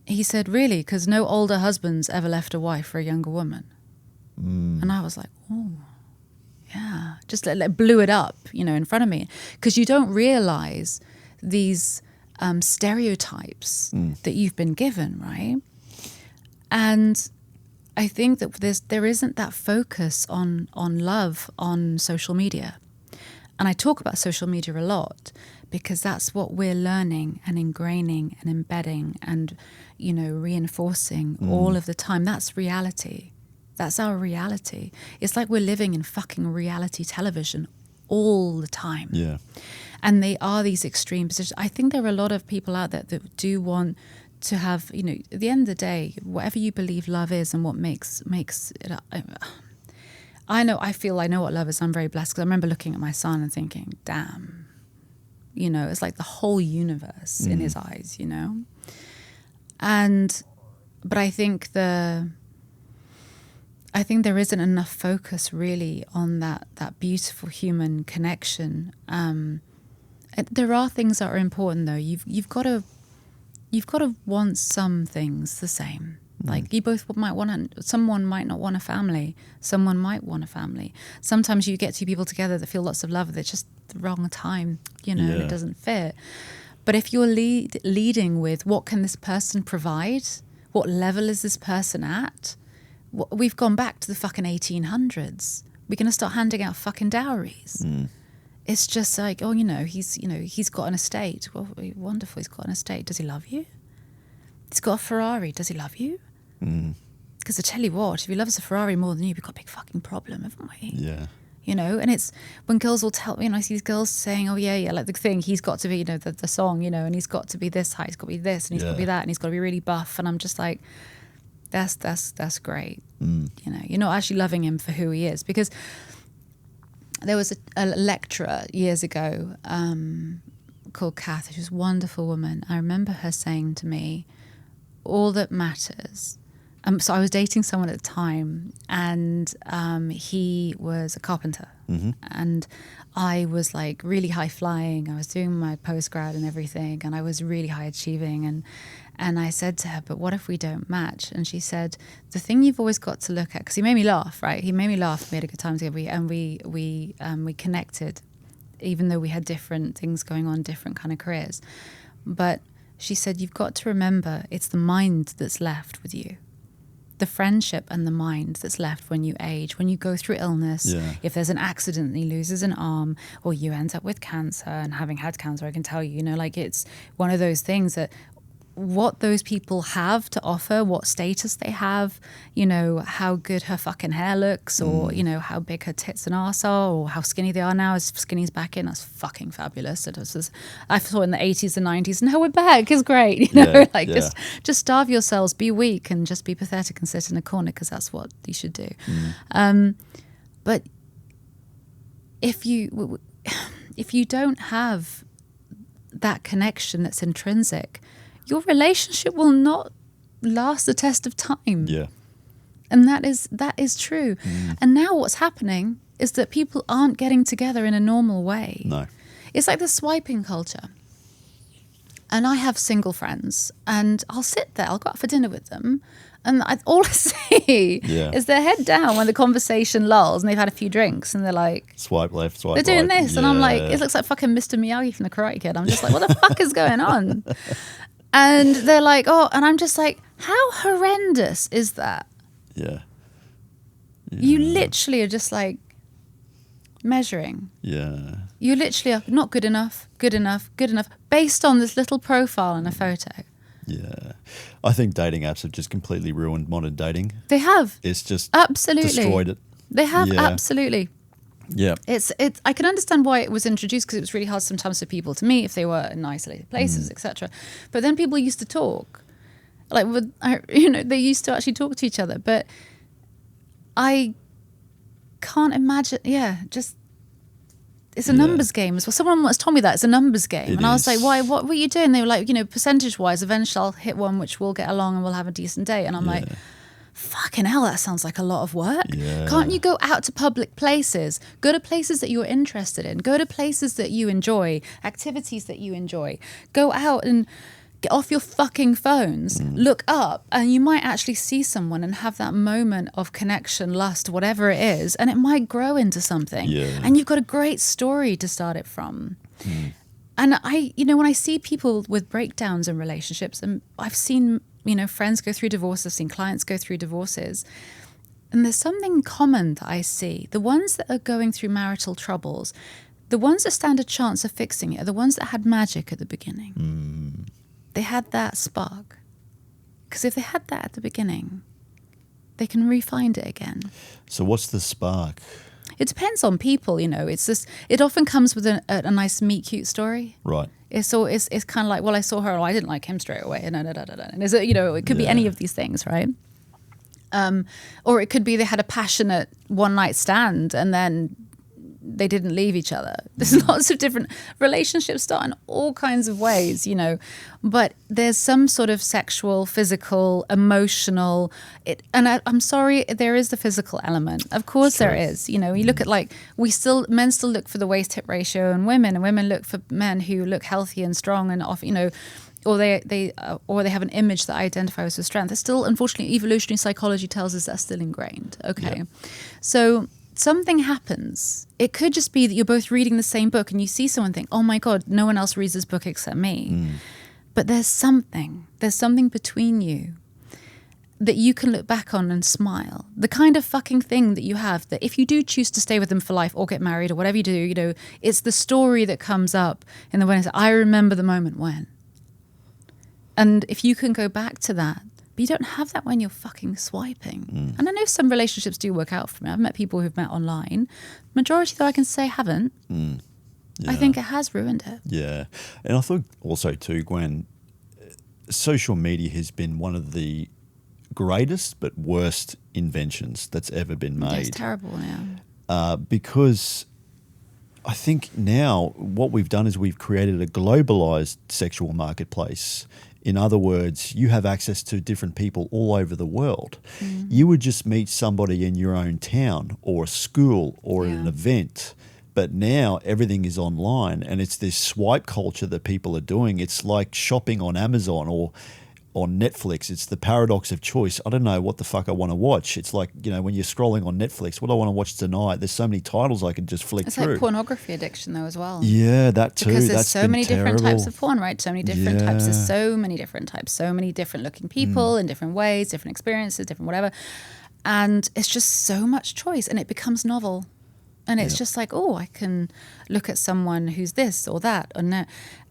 He said, really? Because no older husband's ever left a wife for a younger woman. And I was like, oh, yeah. Just blew it up, in front of me. Because you don't realize these stereotypes that you've been given, right? And I think that there isn't that focus on love on social media. And I talk about social media a lot because that's what we're learning and ingraining and embedding and, reinforcing all of the time. That's reality. That's our reality. It's like we're living in fucking reality television all the time. Yeah. And they are these extremes. I think there are a lot of people out there that do want to have, at the end of the day, whatever you believe love is and what makes it. I know what love is. I'm very blessed because I remember looking at my son and thinking, damn, it's like the whole universe in his eyes, but I think there isn't enough focus really on that beautiful human connection. There are things that are important though. You've got to want some things the same. Like you both might someone might not want a family. Someone might want a family. Sometimes you get two people together that feel lots of love. It's just the wrong time, and it doesn't fit. But if you're leading with what can this person provide, what level is this person at, we've gone back to the fucking 1800s. We're going to start handing out fucking dowries. It's just like, oh, he's got an estate. Well, wonderful, he's got an estate. Does he love you? He's got a Ferrari. Does he love you? Because I tell you what, if he loves a Ferrari more than you, we've got a big fucking problem, haven't we? Yeah. And it's when girls will tell me, I see these girls saying, oh, yeah, like the thing, he's got to be, the song, and he's got to be this height, he's got to be this, and he's got to be that, and he's got to be really buff. And I'm just like, that's great. You're not actually loving him for who he is. Because there was a lecturer years ago called Kath, who's a wonderful woman. I remember her saying to me, all that matters. So I was dating someone at the time, and he was a carpenter. And I was like really high flying. I was doing my postgrad and everything, and I was really high achieving. And I said to her, but what if we don't match? And she said, the thing you've always got to look at, because he made me laugh, right? He made me laugh. We had a good time together, and we connected, even though we had different things going on, different kind of careers. But she said, you've got to remember, it's the mind that's left with you. The friendship and the mind that's left when you age, when you go through illness, if there's an accident and he loses an arm, or you end up with cancer. And having had cancer, I can tell you, like it's one of those things that what those people have to offer, what status they have, how good her fucking hair looks, or, how big her tits and arse are, or how skinny they are now. As skinny's back in, that's fucking fabulous. I saw in the 80s and 90s, and now we're back, it's great. Just starve yourselves, be weak, and just be pathetic and sit in a corner, because that's what you should do. But if you don't have that connection that's intrinsic, your relationship will not last the test of time. Yeah. And that is true. And now what's happening is that people aren't getting together in a normal way. No. It's like the swiping culture. And I have single friends, and I'll sit there, I'll go out for dinner with them, and all I see is their head down when the conversation lulls and they've had a few drinks, and they're like, swipe left, swipe right. They're doing this. And I'm like, it looks like fucking Mr. Miyagi from the Karate Kid. I'm just like, what the fuck is going on? And they're like, oh, and I'm just like, how horrendous is that? Yeah. You literally are just like measuring. Yeah. You literally are not good enough, based on this little profile and a photo. Yeah. I think dating apps have just completely ruined modern dating. They have. It's just absolutely destroyed it. They have, absolutely. Yeah. It's. I can understand why it was introduced, because it was really hard sometimes for people to meet if they were in isolated places, etc. But then people used to talk, like they used to actually talk to each other. But I can't imagine. Yeah, just it's a numbers game as well. Someone once told me that it's a numbers game, and I was like, why? What were you doing? They were like, percentage wise, eventually I'll hit one which will get along and we'll have a decent date. And I'm like, fucking hell, that sounds like a lot of work. Yeah. Can't you go out to public places? Go to places that you're interested in. Go to places that you enjoy, activities that you enjoy. Go out and get off your fucking phones, look up, and you might actually see someone and have that moment of connection, lust, whatever it is, and it might grow into something. Yeah. And you've got a great story to start it from. And when I see people with breakdowns in relationships, and I've seen friends go through divorces, I've seen clients go through divorces. And there's something common that I see. The ones that are going through marital troubles, the ones that stand a chance of fixing it are the ones that had magic at the beginning. They had that spark. Because if they had that at the beginning, they can re-find it again. So what's the spark? It depends on people, It's this. It often comes with a nice meet cute story. Right. It's kind of like, well, I saw her, I didn't like him straight away, and it could be any of these things, right? Or it could be they had a passionate one night stand and then they didn't leave each other. There's lots of different relationships start in all kinds of ways, but there's some sort of sexual, physical, emotional, and I'm sorry, there is the physical element. Of course there is. You look at men still look for the waist hip ratio in women, and women look for men who look healthy and strong and off, or they have an image that identifies with strength. It's still, unfortunately, evolutionary psychology tells us that's still ingrained. Okay. Yeah. So something happens. It could just be that you're both reading the same book and you see someone think, oh my God, no one else reads this book except me. But there's something between you that you can look back on and smile. The kind of fucking thing that you have, that if you do choose to stay with them for life or get married or whatever you do, you know, it's the story that comes up in the when it's, I remember the moment when. And if you can go back to that, but you don't have that when you're fucking swiping. And I know some relationships do work out for me. I've met people who've met online. Majority, though, I can say haven't. Yeah. I think it has ruined it. Yeah. And I thought also too, Gwen, social media has been one of the greatest but worst inventions that's ever been made. It's terrible now. Because I think now what we've done is we've created a globalized sexual marketplace. In other words, you have access to different people all over the world. You would just meet somebody in your own town or a school or at an event. But now everything is online, and it's this swipe culture that people are doing. It's like shopping on Amazon or on Netflix. It's the paradox of choice. I don't know what the fuck I want to watch. It's like, you know, when you're scrolling on Netflix, what do I want to watch tonight? There's so many titles I can just flick through. It's like pornography addiction though as well. Yeah, that too. Because there's That's so many terrible. different types of porn, right? So many different types. There's so many different types, so many different looking people in different ways, different experiences, different whatever. And it's just so much choice, and it becomes novel. And it's just like, oh, I can look at someone who's this or that or no.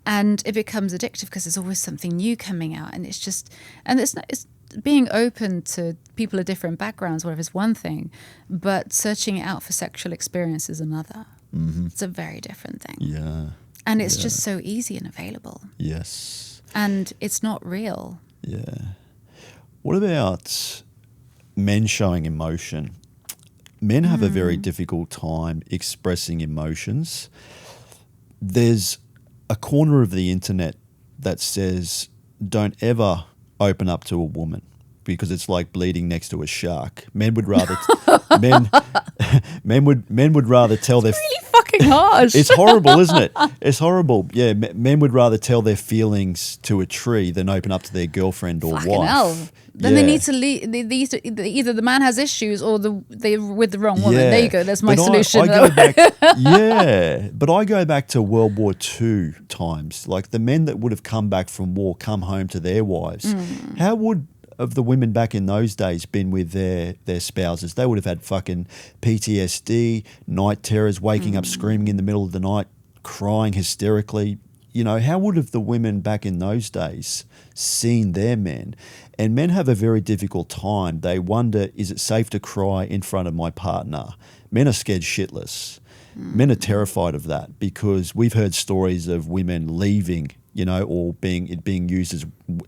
And it becomes addictive because there's always something new coming out. And it's just, and it's being open to people of different backgrounds, whatever, is one thing, but searching it out for sexual experience is another. It's a very different thing. Yeah. And it's just so easy and available. Yes. And it's not real. Yeah. What about men showing emotion? Men have a very difficult time expressing emotions. There's a corner of the internet that says don't ever open up to a woman because it's like bleeding next to a shark. Men would rather men would rather tell their Really fucking harsh. It's horrible, isn't it? It's horrible. Yeah, men would rather tell their feelings to a tree than open up to their girlfriend or Fucking wife. hell. Then they need to leave. Either the man has issues or they're with the wrong woman. Yeah. There you go. That's my But solution. I go back, but I go back to World War II times. Like the men that would have come back from war, come home to their wives. How would of the women back in those days been with their spouses? They would have had fucking PTSD, night terrors, waking up screaming in the middle of the night, crying hysterically. You know, how would have the women back in those days seen their men? And men have a very difficult time. They wonder, is it safe to cry in front of my partner? Men are scared shitless. Men are terrified of that because we've heard stories of women leaving, you know, or being used as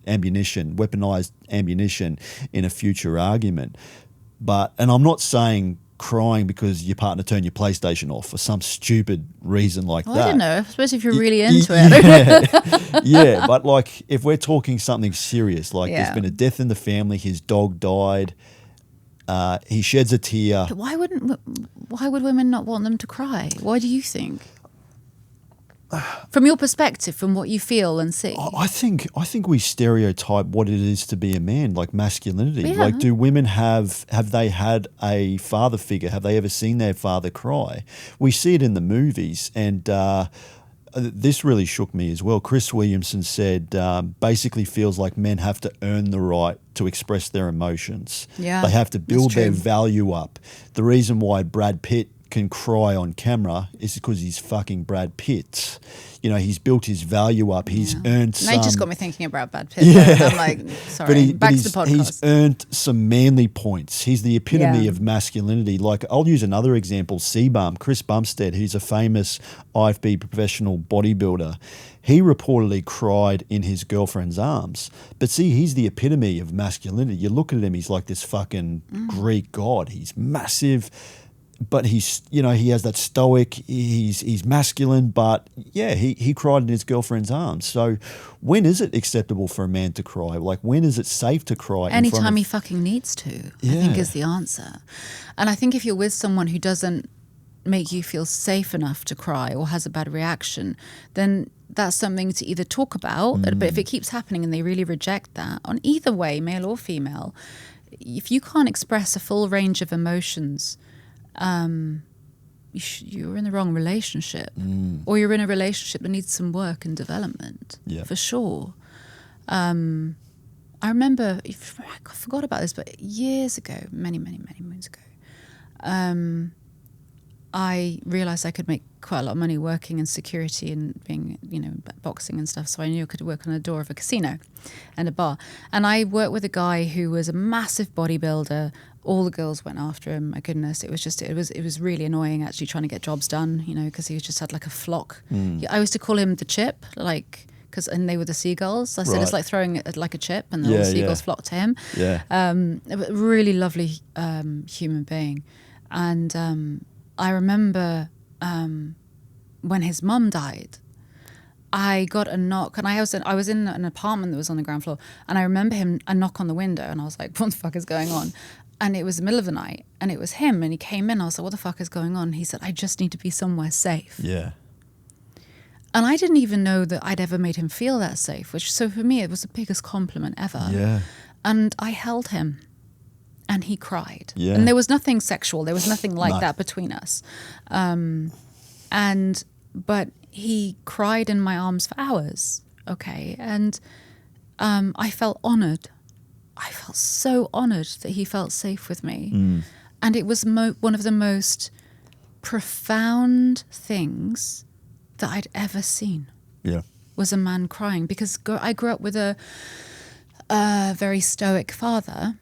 ammunition, weaponized ammunition in a future argument. And I'm not saying crying because your partner turned your PlayStation off for some stupid reason like that. I don't know. I suppose if you're really into it. Yeah, but like if we're talking something serious, like there's been a death in the family, his dog died, he sheds a tear. But why would women not want them to cry? Why do you think? From your perspective, from what you feel and see. I think we stereotype what it is to be a man, like masculinity. Yeah. Like, do women have they had a father figure? Have they ever seen their father cry? We see it in the movies, and this really shook me as well. Chris Williamson said basically feels like men have to earn the right to express their emotions. Yeah, they have to build their true. value up. The reason why Brad Pitt can cry on camera is because he's fucking Brad Pitt. You know, he's built his value up. He's earned some... Now you just got me thinking about Brad Pitt. Yeah. I'm like, sorry, back to the podcast. He's earned some manly points. He's the epitome of masculinity. Like, I'll use another example, C-Bum, Chris Bumstead, who's a famous IFB professional bodybuilder. He reportedly cried in his girlfriend's arms. But see, he's the epitome of masculinity. You look at him, he's like this fucking Greek god. He's massive, but he's, you know, he has that stoic, he's masculine, but yeah, he cried in his girlfriend's arms. So when is it acceptable for a man to cry? Like, when is it safe to cry? Anytime he fucking needs to, I think is the answer. And I think if you're with someone who doesn't make you feel safe enough to cry or has a bad reaction, then that's something to either talk about, but if it keeps happening and they really reject that, on either way, male or female, if you can't express a full range of emotions, you're in the wrong relationship, or you're in a relationship that needs some work and development, for sure. I remember, I forgot about this, but years ago, many moons ago, I realised I could make quite a lot of money working in security and being, boxing and stuff. So I knew I could work on the door of a casino and a bar. And I worked with a guy who was a massive bodybuilder. All the girls went after him. My goodness, it was really annoying actually trying to get jobs done, because he just had like a flock. I used to call him the chip, and they were the seagulls. I said it's like throwing like a chip, and all the seagulls flock to him. Yeah. A really lovely human being, and I remember when his mum died, I got a knock, and I was in an apartment that was on the ground floor, and I remember a knock on the window, and I was like, what the fuck is going on? And it was the middle of the night, and it was him, and he came in. I was like, what the fuck is going on? He said, I just need to be somewhere safe. Yeah. And I didn't even know that I'd ever made him feel that safe, so for me, it was the biggest compliment ever. Yeah. And I held him, and he cried. Yeah. And there was nothing sexual. There was nothing like that between us. But he cried in my arms for hours. Okay. And I felt honored. I felt so honored that he felt safe with me. And it was one of the most profound things that I'd ever seen. Yeah. Was a man crying, because I grew up with a very stoic father,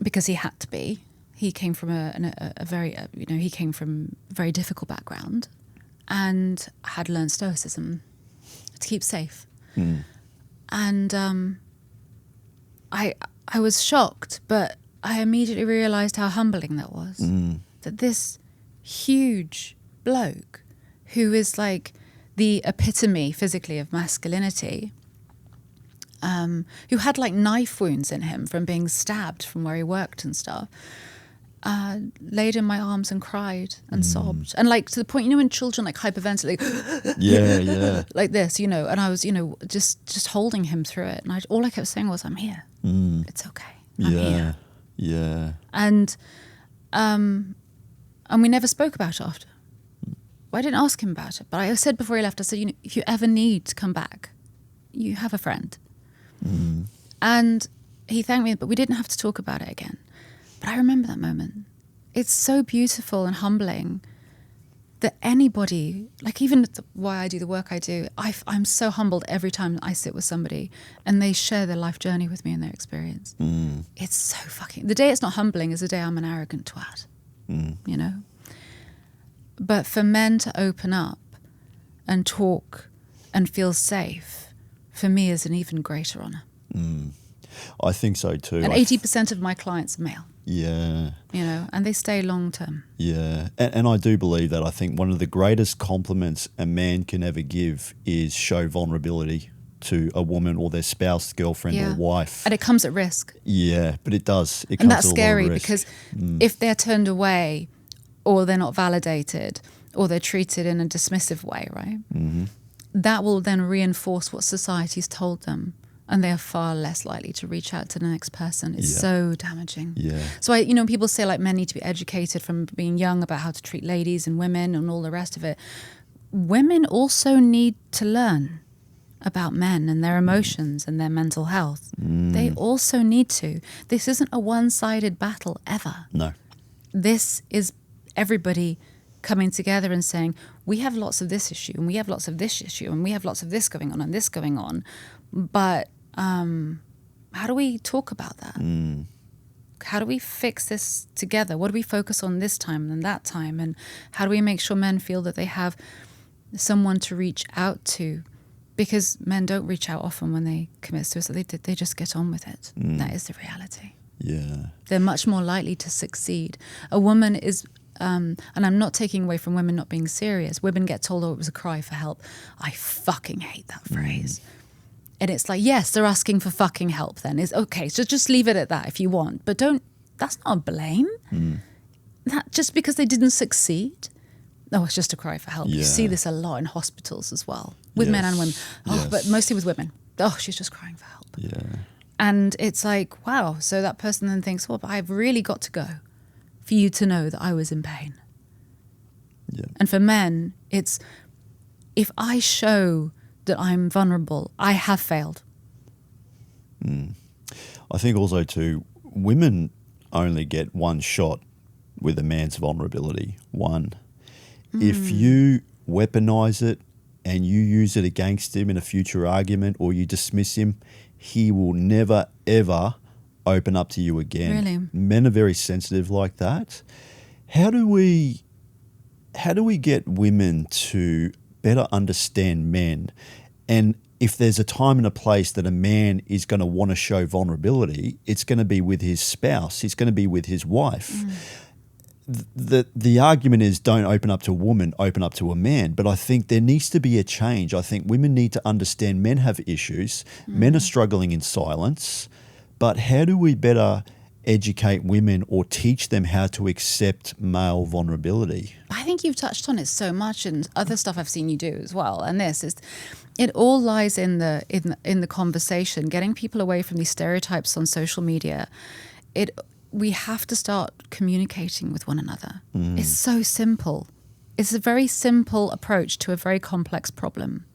because he had to be. He came from a very very difficult background, and had learned stoicism to keep safe. And I was shocked, but I immediately realised how humbling that was. That this huge bloke, who is like the epitome physically of masculinity, who had like knife wounds in him from being stabbed from where he worked and stuff, laid in my arms and cried and sobbed. And like to the point, when children like hyperventilate, like this, and I was, just holding him through it. And all I kept saying was, I'm here. It's okay. I'm here. Yeah. And we never spoke about it after. Well, I didn't ask him about it, but I said before he left, I said, if you ever need to come back, you have a friend. And he thanked me, but we didn't have to talk about it again. But I remember that moment. It's so beautiful and humbling that anybody, like even why I do the work I do, I'm so humbled every time I sit with somebody and they share their life journey with me and their experience. It's so the day it's not humbling is the day I'm an arrogant twat, But for men to open up and talk and feel safe, for me, is an even greater honour. I think so too. And 80% of my clients are male. Yeah. And they stay long term. Yeah. And I do believe that. I think one of the greatest compliments a man can ever give is show vulnerability to a woman or their spouse, girlfriend or wife. And it comes at risk. Yeah, but it does. It and comes that's at a scary lot of risk. Because if they're turned away, or they're not validated, or they're treated in a dismissive way, right? That will then reinforce what society's told them, and they are far less likely to reach out to the next person. It's so damaging. Yeah. So people say like men need to be educated from being young about how to treat ladies and women and all the rest of it. Women also need to learn about men and their emotions and their mental health. They also need to. This isn't a one-sided battle ever. No. This is everybody coming together and saying, we have lots of this issue and we have lots of this issue and we have lots of this going on and this going on. But how do we talk about that? How do we fix this together? What do we focus on this time and that time? And how do we make sure men feel that they have someone to reach out to? Because men don't reach out often when they commit suicide. They just get on with it. That is the reality. Yeah. They're much more likely to succeed. A woman is, and I'm not taking away from women not being serious. Women get told, it was a cry for help. I fucking hate that phrase. And it's like, yes, they're asking for fucking help then. It's okay, so just leave it at that if you want. But that's not a blame. That just because they didn't succeed. No, it's just a cry for help. Yeah. You see this a lot in hospitals as well, with men and women. But mostly with women. She's just crying for help. Yeah. And it's like, wow. So that person then thinks, well, but I've really got to go for you to know that I was in pain. Yeah. And for men, it's if I show that I'm vulnerable, I have failed. I think also too, women only get one shot with a man's vulnerability. One. If you weaponize it and you use it against him in a future argument or you dismiss him, he will never, ever open up to you again. Really? Men are very sensitive like that. How do we get women to better understand men? And if there's a time and a place that a man is going to want to show vulnerability, it's going to be with his spouse. It's going to be with his wife. The argument is don't open up to a woman, open up to a man. But I think there needs to be a change. I think women need to understand men have issues. Men are struggling in silence. But how do we better educate women or teach them how to accept male vulnerability? I think you've touched on it so much, and other stuff I've seen you do as well. And this is, it all lies in the conversation, getting people away from these stereotypes on social media. We have to start communicating with one another. It's so simple. It's a very simple approach to a very complex problem.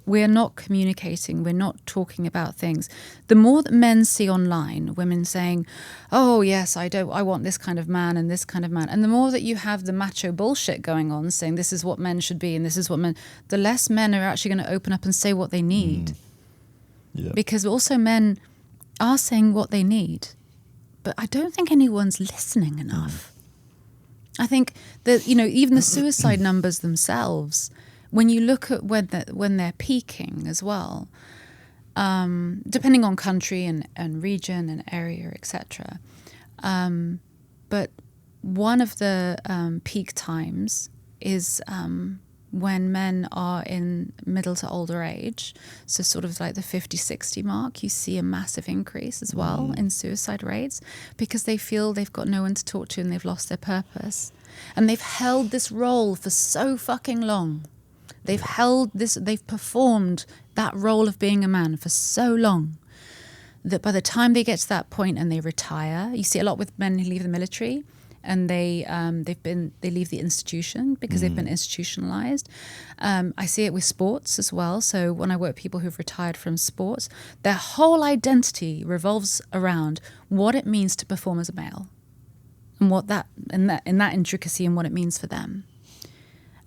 We're not communicating. We're not talking about things. The more that men see online, women saying, "Oh yes, I want this kind of man and this kind of man," and the more that you have the macho bullshit going on, saying this is what men should be and this is what men, the less men are actually going to open up and say what they need. Yeah. Because also men are saying what they need, but I don't think anyone's listening enough. I think that even the suicide numbers themselves, when you look at when they're peaking as well, depending on country and region and area, etc. But one of the peak times is when men are in middle to older age, so sort of like the 50-60 mark, you see a massive increase as well in suicide rates because they feel they've got no one to talk to and they've lost their purpose. And they've held this role for so fucking long. They've performed that role of being a man for so long that by the time they get to that point and they retire, you see a lot with men who leave the military and they leave the institution because they've been institutionalized. I see it with sports as well. So when I work with people who've retired from sports, their whole identity revolves around what it means to perform as a male and what that intricacy and what it means for them.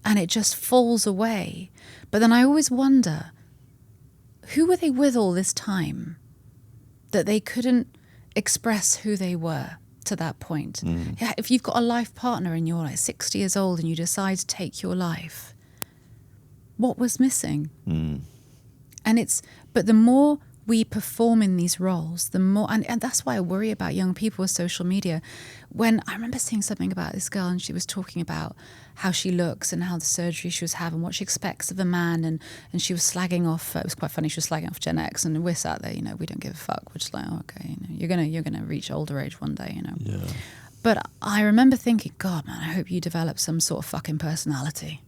And it just falls away. But then I always wonder, who were they with all this time that they couldn't express who they were to that point? Yeah, if you've got a life partner and you're like 60 years old and you decide to take your life, what was missing? But the more we perform in these roles, the more, and that's why I worry about young people with social media. When I remember seeing something about this girl and she was talking about how she looks and how the surgery she was having, what she expects of a man, and she was slagging off, it was quite funny, she was slagging off Gen X, and we're sat there, we don't give a fuck. We're just like, oh, okay, you're gonna reach older age one day, Yeah. But I remember thinking, God, man, I hope you develop some sort of fucking personality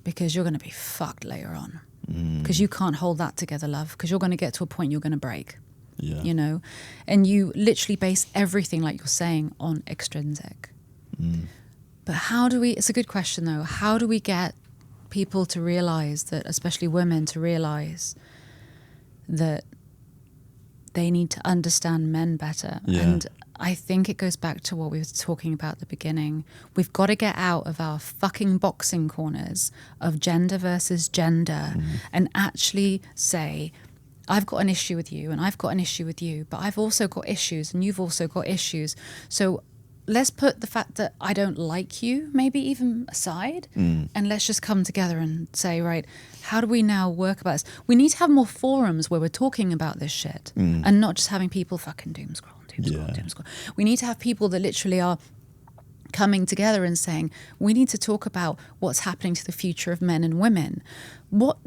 because you're gonna be fucked later on. Because you can't hold that together, love, because you're going to get to a point you're going to break. Yeah. And you literally base everything, like you're saying, on extrinsic. But it's a good question though, how do we get people to realize that, especially women, to realize that they need to understand men better? Yeah. And I think it goes back to what we were talking about at the beginning. We've got to get out of our fucking boxing corners of gender versus gender and actually say, I've got an issue with you and I've got an issue with you, but I've also got issues and you've also got issues. So let's put the fact that I don't like you maybe even aside and let's just come together and say, right, how do we now work about this? We need to have more forums where we're talking about this shit and not just having people fucking doom scroll. We need to have people that literally are coming together and saying, we need to talk about what's happening to the future of men and women. What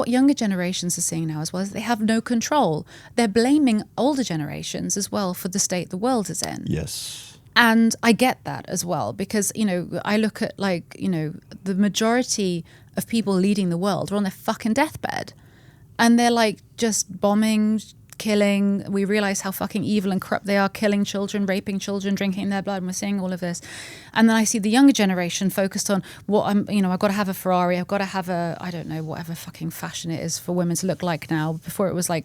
younger generations are seeing now as well is they have no control. They're blaming older generations as well for the state the world is in. Yes. And I get that as well because, I look at the majority of people leading the world are on their fucking deathbed and they're like just bombing, killing. We realize how fucking evil and corrupt they are, killing children, raping children, drinking their blood. And we're seeing all of this. And then I see the younger generation focused on what I've got to have a Ferrari. I've got to have I don't know, whatever fucking fashion it is for women to look like now. Before it was like,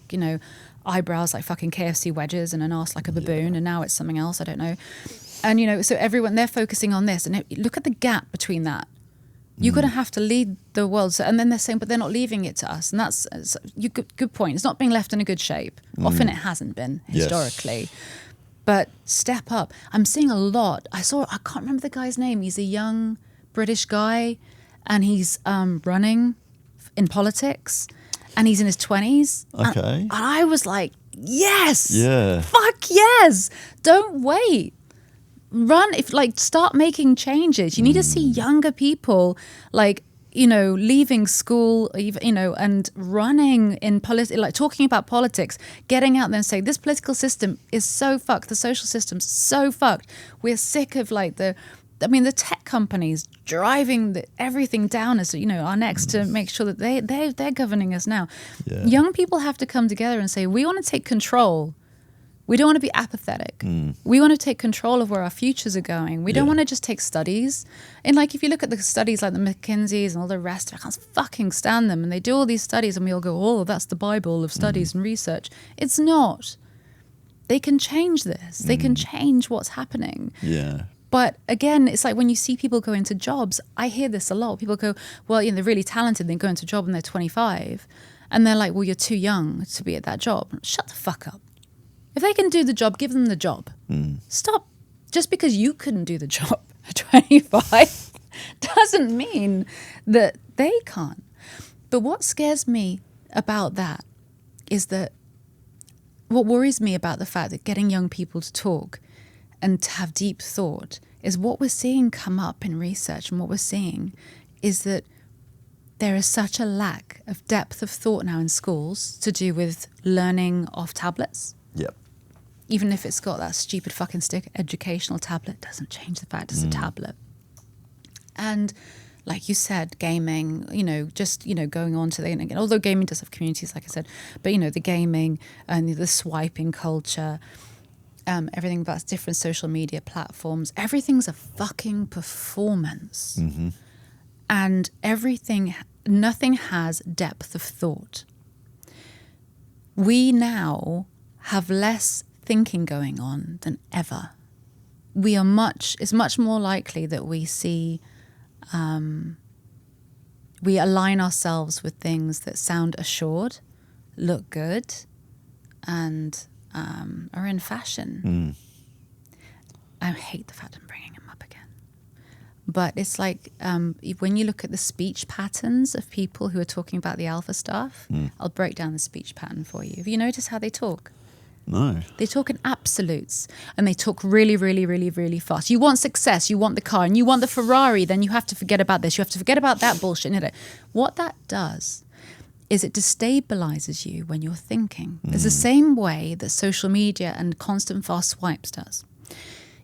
eyebrows like fucking KFC wedges and an ass like a baboon. And now it's something else. I don't know. And, so everyone, they're focusing on this. And look at the gap between that. You're going to have to lead the world. So, and then they're saying, but they're not leaving it to us. And that's good point. It's not being left in a good shape. Often it hasn't been historically. Yes. But step up. I'm seeing a lot. I can't remember the guy's name. He's a young British guy and he's running in politics and he's in his 20s. Okay. And I was like, yes. Yeah. Fuck yes. Don't wait. Run, start making changes. You need to see younger people leaving school, and running in politics, talking about politics, getting out there and saying this political system is so fucked, the social system's so fucked. We're sick of the tech companies driving everything down as our necks to make sure that they're governing us now. Yeah. Young people have to come together and say we want to take control. We don't want to be apathetic. We want to take control of where our futures are going. We don't want to just take studies. And if you look at the studies like the McKinseys and all the rest, I can't fucking stand them. And they do all these studies and we all go, oh, that's the Bible of studies and research. It's not. They can change this. They can change what's happening. Yeah. But again, it's like when you see people go into jobs, I hear this a lot. People go, well, they're really talented. They go into a job and they're 25. And they're like, well, you're too young to be at that job. Shut the fuck up. If they can do the job, give them the job. Stop. Just because you couldn't do the job at 25 doesn't mean that they can't. But what scares me about that is that what worries me about the fact that getting young people to talk and to have deep thought is what we're seeing come up in research, and what we're seeing is that there is such a lack of depth of thought now in schools to do with learning off tablets. Yep. Even if it's got that stupid fucking stick, educational tablet, doesn't change the fact it's a tablet. And like you said, gaming, going on to the internet. Although gaming does have communities, like I said, but the gaming and the swiping culture, everything about different social media platforms, everything's a fucking performance. And nothing has depth of thought. We now have less thinking going on than ever. It's much more likely that we see, we align ourselves with things that sound assured, look good, and are in fashion. I hate the fact I'm bringing him up again. But it's like when you look at the speech patterns of people who are talking about the alpha stuff, I'll break down the speech pattern for you. Have you noticed how they talk? No. They talk in absolutes and they talk really, really, really, really fast. You want success, you want the car, and you want the Ferrari, then you have to forget about this. You have to forget about that bullshit. What that does is it destabilizes you when you're thinking. It's the same way that social media and constant fast swipes does.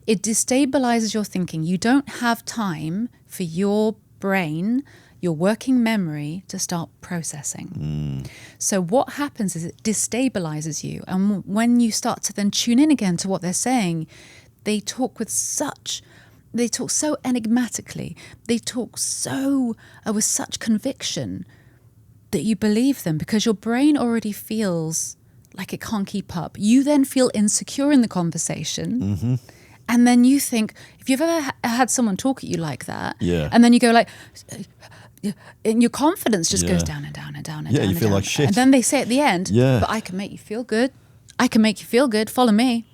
It destabilizes your thinking. You don't have time for your brain, your working memory, to start processing. So what happens is it destabilizes you. And when you start to then tune in again to what they're saying, they talk so enigmatically. They talk so with such conviction that you believe them, because your brain already feels like it can't keep up. You then feel insecure in the conversation. And then you think, if you've ever had someone talk at you like that, and then you go like, and your confidence just goes down and down and down and down. Yeah, you feel like shit. And then they say at the end, but I can make you feel good. I can make you feel good. Follow me.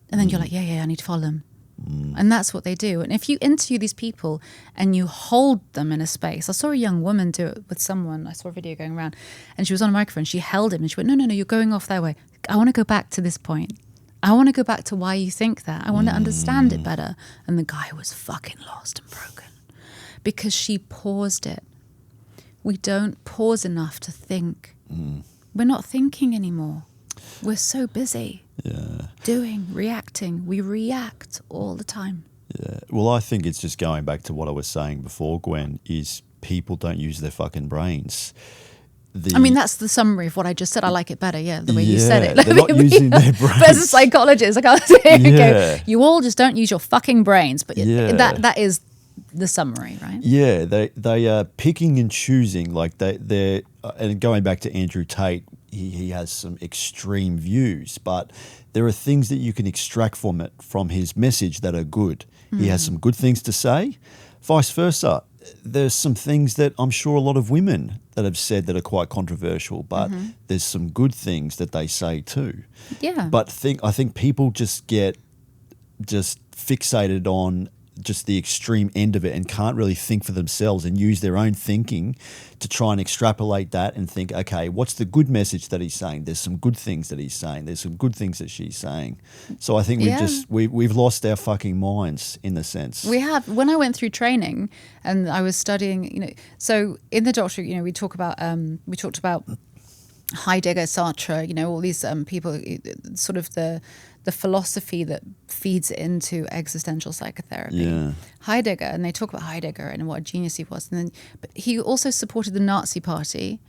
And then you're like, yeah, I need to follow them. And that's what they do. And if you interview these people and you hold them in a space, I saw a young woman do it with someone. I saw a video going around and she was on a microphone. She held him and she went, no, you're going off that way. I want to go back to this point. I want to go back to why you think that. I want to understand it better. And the guy was fucking lost and broken because she paused it. We don't pause enough to think. We're not thinking anymore. We're so busy. Doing, reacting. We react all the time. Yeah. Well, I think it's just going back to what I was saying before, Gwen, is people don't use their fucking brains. I mean, that's the summary of what I just said. I like it better, the way you said it. They're not using their brains. But as a psychologist, I can't say, go, you all just don't use your fucking brains. But that is the summary, right? Yeah, they are picking and choosing. Like they're and going back to Andrew Tate, he has some extreme views, but there are things that you can extract from his message that are good. He has some good things to say. Vice versa, there's some things that I'm sure a lot of women that have said that are quite controversial, but there's some good things that they say too. Yeah. But I think people just get fixated on just the extreme end of it and can't really think for themselves and use their own thinking to try and extrapolate that and think, okay, what's the good message that he's saying? There's some good things that he's saying. There's some good things that she's saying. So I think we've lost our fucking minds in a sense. We have. When I went through training and I was studying, so in the doctorate, we talked about Heidegger, Sartre, all these people, sort of the philosophy that feeds into existential psychotherapy. Yeah. Heidegger, and they talk about Heidegger and what a genius he was. But he also supported the Nazi Party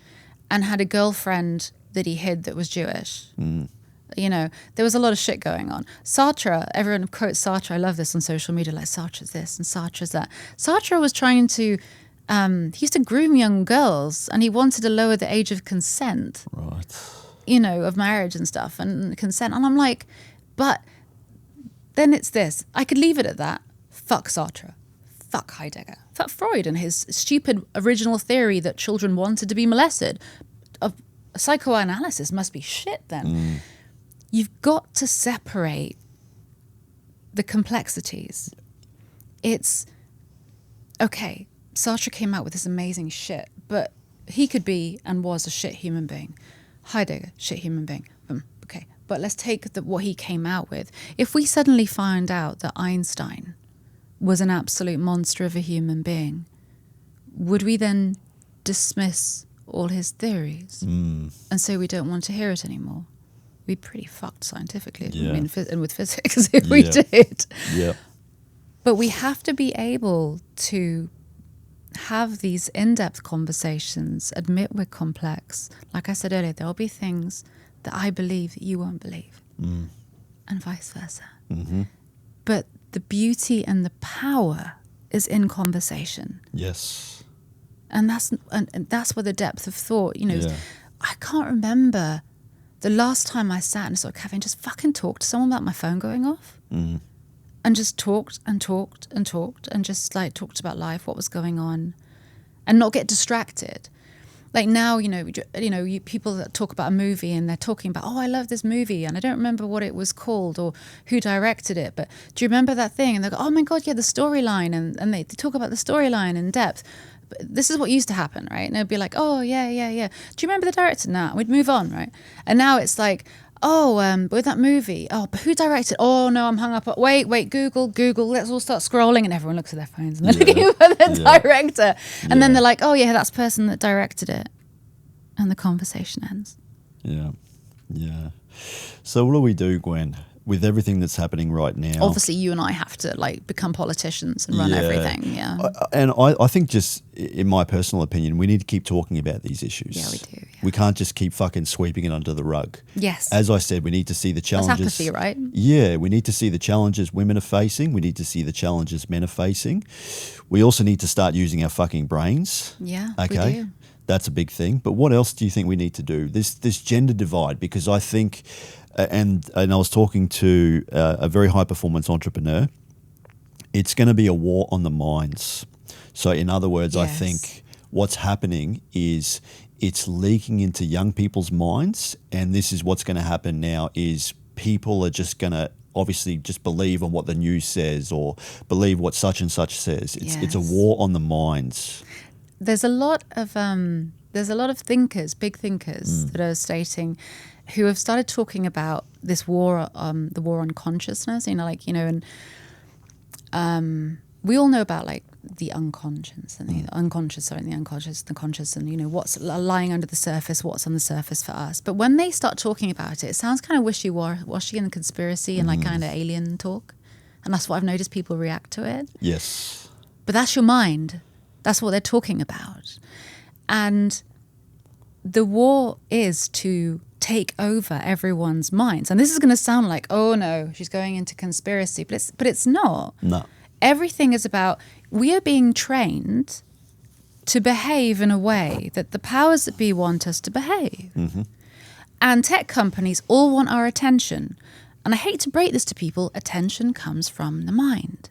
and had a girlfriend that he hid that was Jewish. There was a lot of shit going on. Sartre, everyone quotes Sartre. I love this on social media, like Sartre's this and Sartre's that. Sartre was trying to, he used to groom young girls and he wanted to lower the age of consent. Right. Of marriage and stuff and consent. And I'm like, but then it's this. I could leave it at that. Fuck Sartre. Fuck Heidegger. Fuck Freud and his stupid original theory that children wanted to be molested. Psychoanalysis must be shit then. You've got to separate the complexities. It's, okay, Sartre came out with this amazing shit, but he could be and was a shit human being. Heidegger, shit human being. Okay, but let's take what he came out with. If we suddenly find out that Einstein was an absolute monster of a human being, would we then dismiss all his theories and say we don't want to hear it anymore? We'd be pretty fucked scientifically, and with physics if we did. Yeah. But we have to be able to have these in-depth conversations, admit we're complex. Like I said earlier, there'll be things that I believe that you won't believe, and vice versa. But the beauty and the power is in conversation. Yes. And that's where the depth of thought, I can't remember the last time I sat in a sort of cafe and just fucking talked to someone about my phone going off. And just talked and talked and talked and just like talked about life, what was going on, and not get distracted. Like now, people that talk about a movie and they're talking about, I love this movie and I don't remember what it was called or who directed it, but do you remember that thing? And they go, oh my God, yeah, the storyline. And they talk about the storyline in depth. But this is what used to happen, right? And they'd be like, oh, yeah. Do you remember the director? Nah, we'd move on, right? And now it's like, with that movie, but who directed? Oh no, I'm hung up. Wait, Google, let's all start scrolling, and everyone looks at their phones and they're looking for the director. And then they're like, oh yeah, that's the person that directed it. And the conversation ends. Yeah. So what do we do, Gwen, with everything that's happening right now? Obviously, you and I have to become politicians and run everything. Yeah. I think, just in my personal opinion, we need to keep talking about these issues. Yeah, we do. Yeah. We can't just keep fucking sweeping it under the rug. Yes. As I said, we need to see the challenges. That's apathy, right? Yeah, we need to see the challenges women are facing. We need to see the challenges men are facing. We also need to start using our fucking brains. Yeah, okay? we do. That's a big thing. But what else do you think we need to do? This gender divide, because I think, and I was talking to a very high performance entrepreneur, it's going to be a war on the minds. So in other words, I think what's happening is it's leaking into young people's minds, and this is what's going to happen now is people are just going to obviously just believe on what the news says or believe what such and such says. It's a war on the minds. There's a lot of thinkers, big thinkers, that are stating, who have started talking about this war, the war on consciousness. And we all know about the unconscious and the unconscious, and the conscious, and what's lying under the surface, what's on the surface for us. But when they start talking about it, it sounds kind of wishy-washy and conspiracy and kind of alien talk, and that's what I've noticed people react to it. Yes, but that's your mind. That's what they're talking about. And the war is to take over everyone's minds. And this is going to sound like, oh no, she's going into conspiracy, but it's not. No. Everything is about, we are being trained to behave in a way that the powers that be want us to behave. Mm-hmm. And tech companies all want our attention. And I hate to break this to people, attention comes from the mind.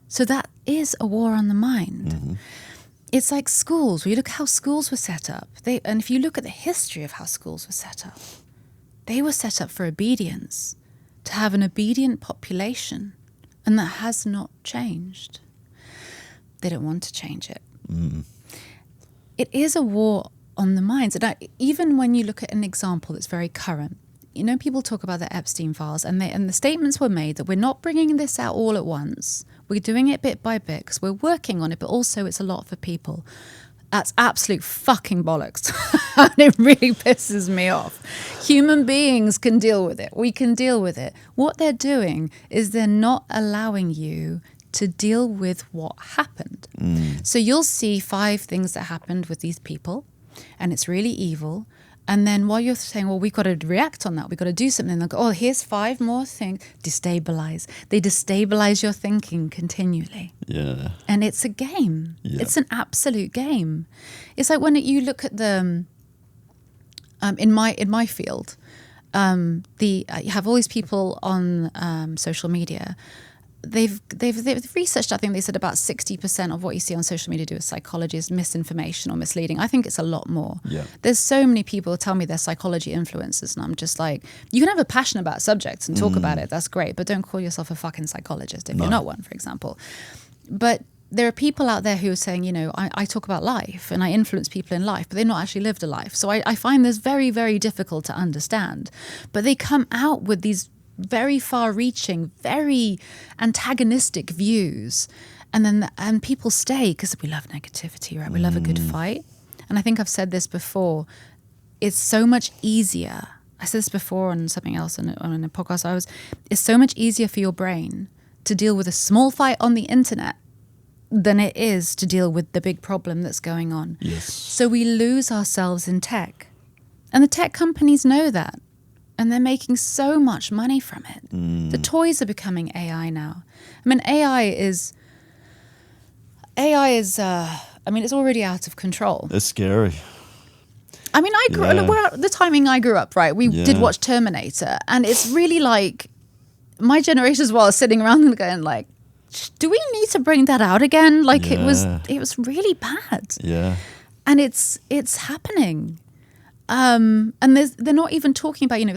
So that is a war on the mind. Mm-hmm. It's like schools. We look how schools were set up. And if you look at the history of how schools were set up, they were set up for obedience, to have an obedient population. And that has not changed. They don't want to change it. Mm. It is a war on the minds. And even when you look at an example that's very current, you know, people talk about the Epstein files, and the statements were made that we're not bringing this out all at once. We're doing it bit by bit because we're working on it, but also it's a lot for people. That's absolute fucking bollocks. And it really pisses me off. Human beings can deal with it. We can deal with it. What they're doing is they're not allowing you to deal with what happened. Mm. So you'll see 5 things that happened with these people, and it's really evil. And then while you're saying, well, we've got to react on that, we've got to do something, they'll go, oh, here's 5 more things. Destabilize. They destabilize your thinking continually. Yeah. And it's a game. Yeah. It's an absolute game. It's like when you look at the, in my field, you have all these people on social media. They've researched, I think they said about 60% of what you see on social media to do with psychology is misinformation or misleading. I think it's a lot more. Yeah. There's so many people who tell me they're psychology influencers, and I'm just like, you can have a passion about subjects and talk about it, that's great, but don't call yourself a fucking psychologist if you're not one, for example. But there are people out there who are saying, you know, I talk about life and I influence people in life, but they've not actually lived a life. So I find this very, very difficult to understand. But they come out with these very far-reaching, very antagonistic views, and people stay because we love negativity, right? We love a good fight. And I think I've said this before. It's so much easier. I said this before on something else on a podcast. It's so much easier for your brain to deal with a small fight on the internet than it is to deal with the big problem that's going on. Yes. So we lose ourselves in tech, and the tech companies know that. And they're making so much money from it. The toys are becoming AI now. I mean, AI is, I mean, it's already out of control. It's scary. I mean, the timing I grew up, right? We did watch Terminator, and it's really like, my generation as well is sitting around and going like, do we need to bring that out again? Like it was really bad. Yeah. And it's happening. And they're not even talking about, you know,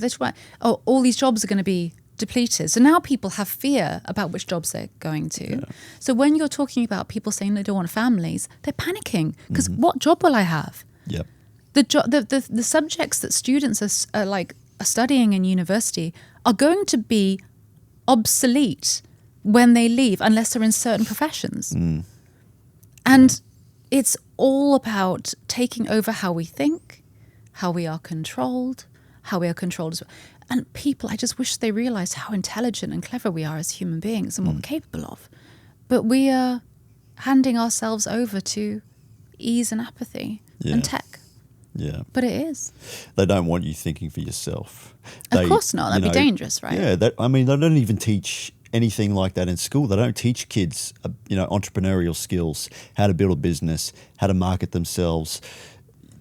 all these jobs are going to be depleted. So now people have fear about which jobs they're going to. Yeah. So when you're talking about people saying they don't want families, they're panicking because what job will I have? Yep. The subjects that students are studying in university are going to be obsolete when they leave unless they're in certain professions. And it's all about taking over how we think, how we are controlled as well. And people, I just wish they realized how intelligent and clever we are as human beings and what we're capable of. But we are handing ourselves over to ease and apathy and tech. Yeah. But it is. They don't want you thinking for yourself. Of course not. That'd be dangerous, right? Yeah. They don't even teach anything like that in school. They don't teach kids, entrepreneurial skills, how to build a business, how to market themselves.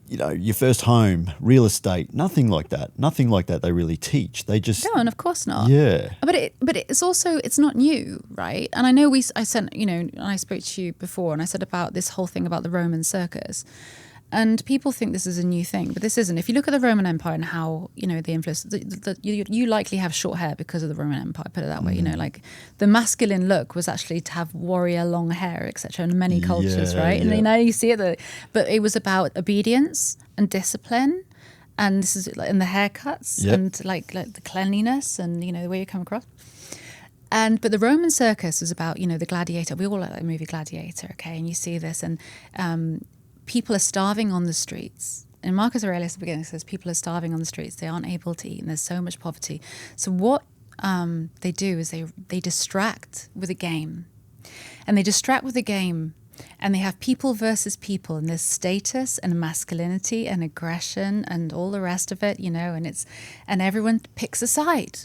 You know, your first home, real estate, nothing like that. Nothing like that they really teach. They just... No, and of course not. Yeah. But it's also, it's not new, right? And I know I spoke to you before and I said about this whole thing about the Roman circus. And people think this is a new thing, but this isn't. If you look at the Roman Empire and how, you know, they influence, you likely have short hair because of the Roman Empire, put it that way. You know, like the masculine look was actually to have warrior long hair, etc. in many cultures, right? And you know, you see it, but it was about obedience and discipline. And this is like in the haircuts and like the cleanliness and, you know, the way you come across. But the Roman circus was about, you know, the gladiator. We all like the movie Gladiator, okay? And you see this and people are starving on the streets. And Marcus Aurelius at the beginning says people are starving on the streets. They aren't able to eat and there's so much poverty. So what they do is they distract with a game. And they distract with a game and they have people versus people, and there's status and masculinity and aggression and all the rest of it, and everyone picks a side,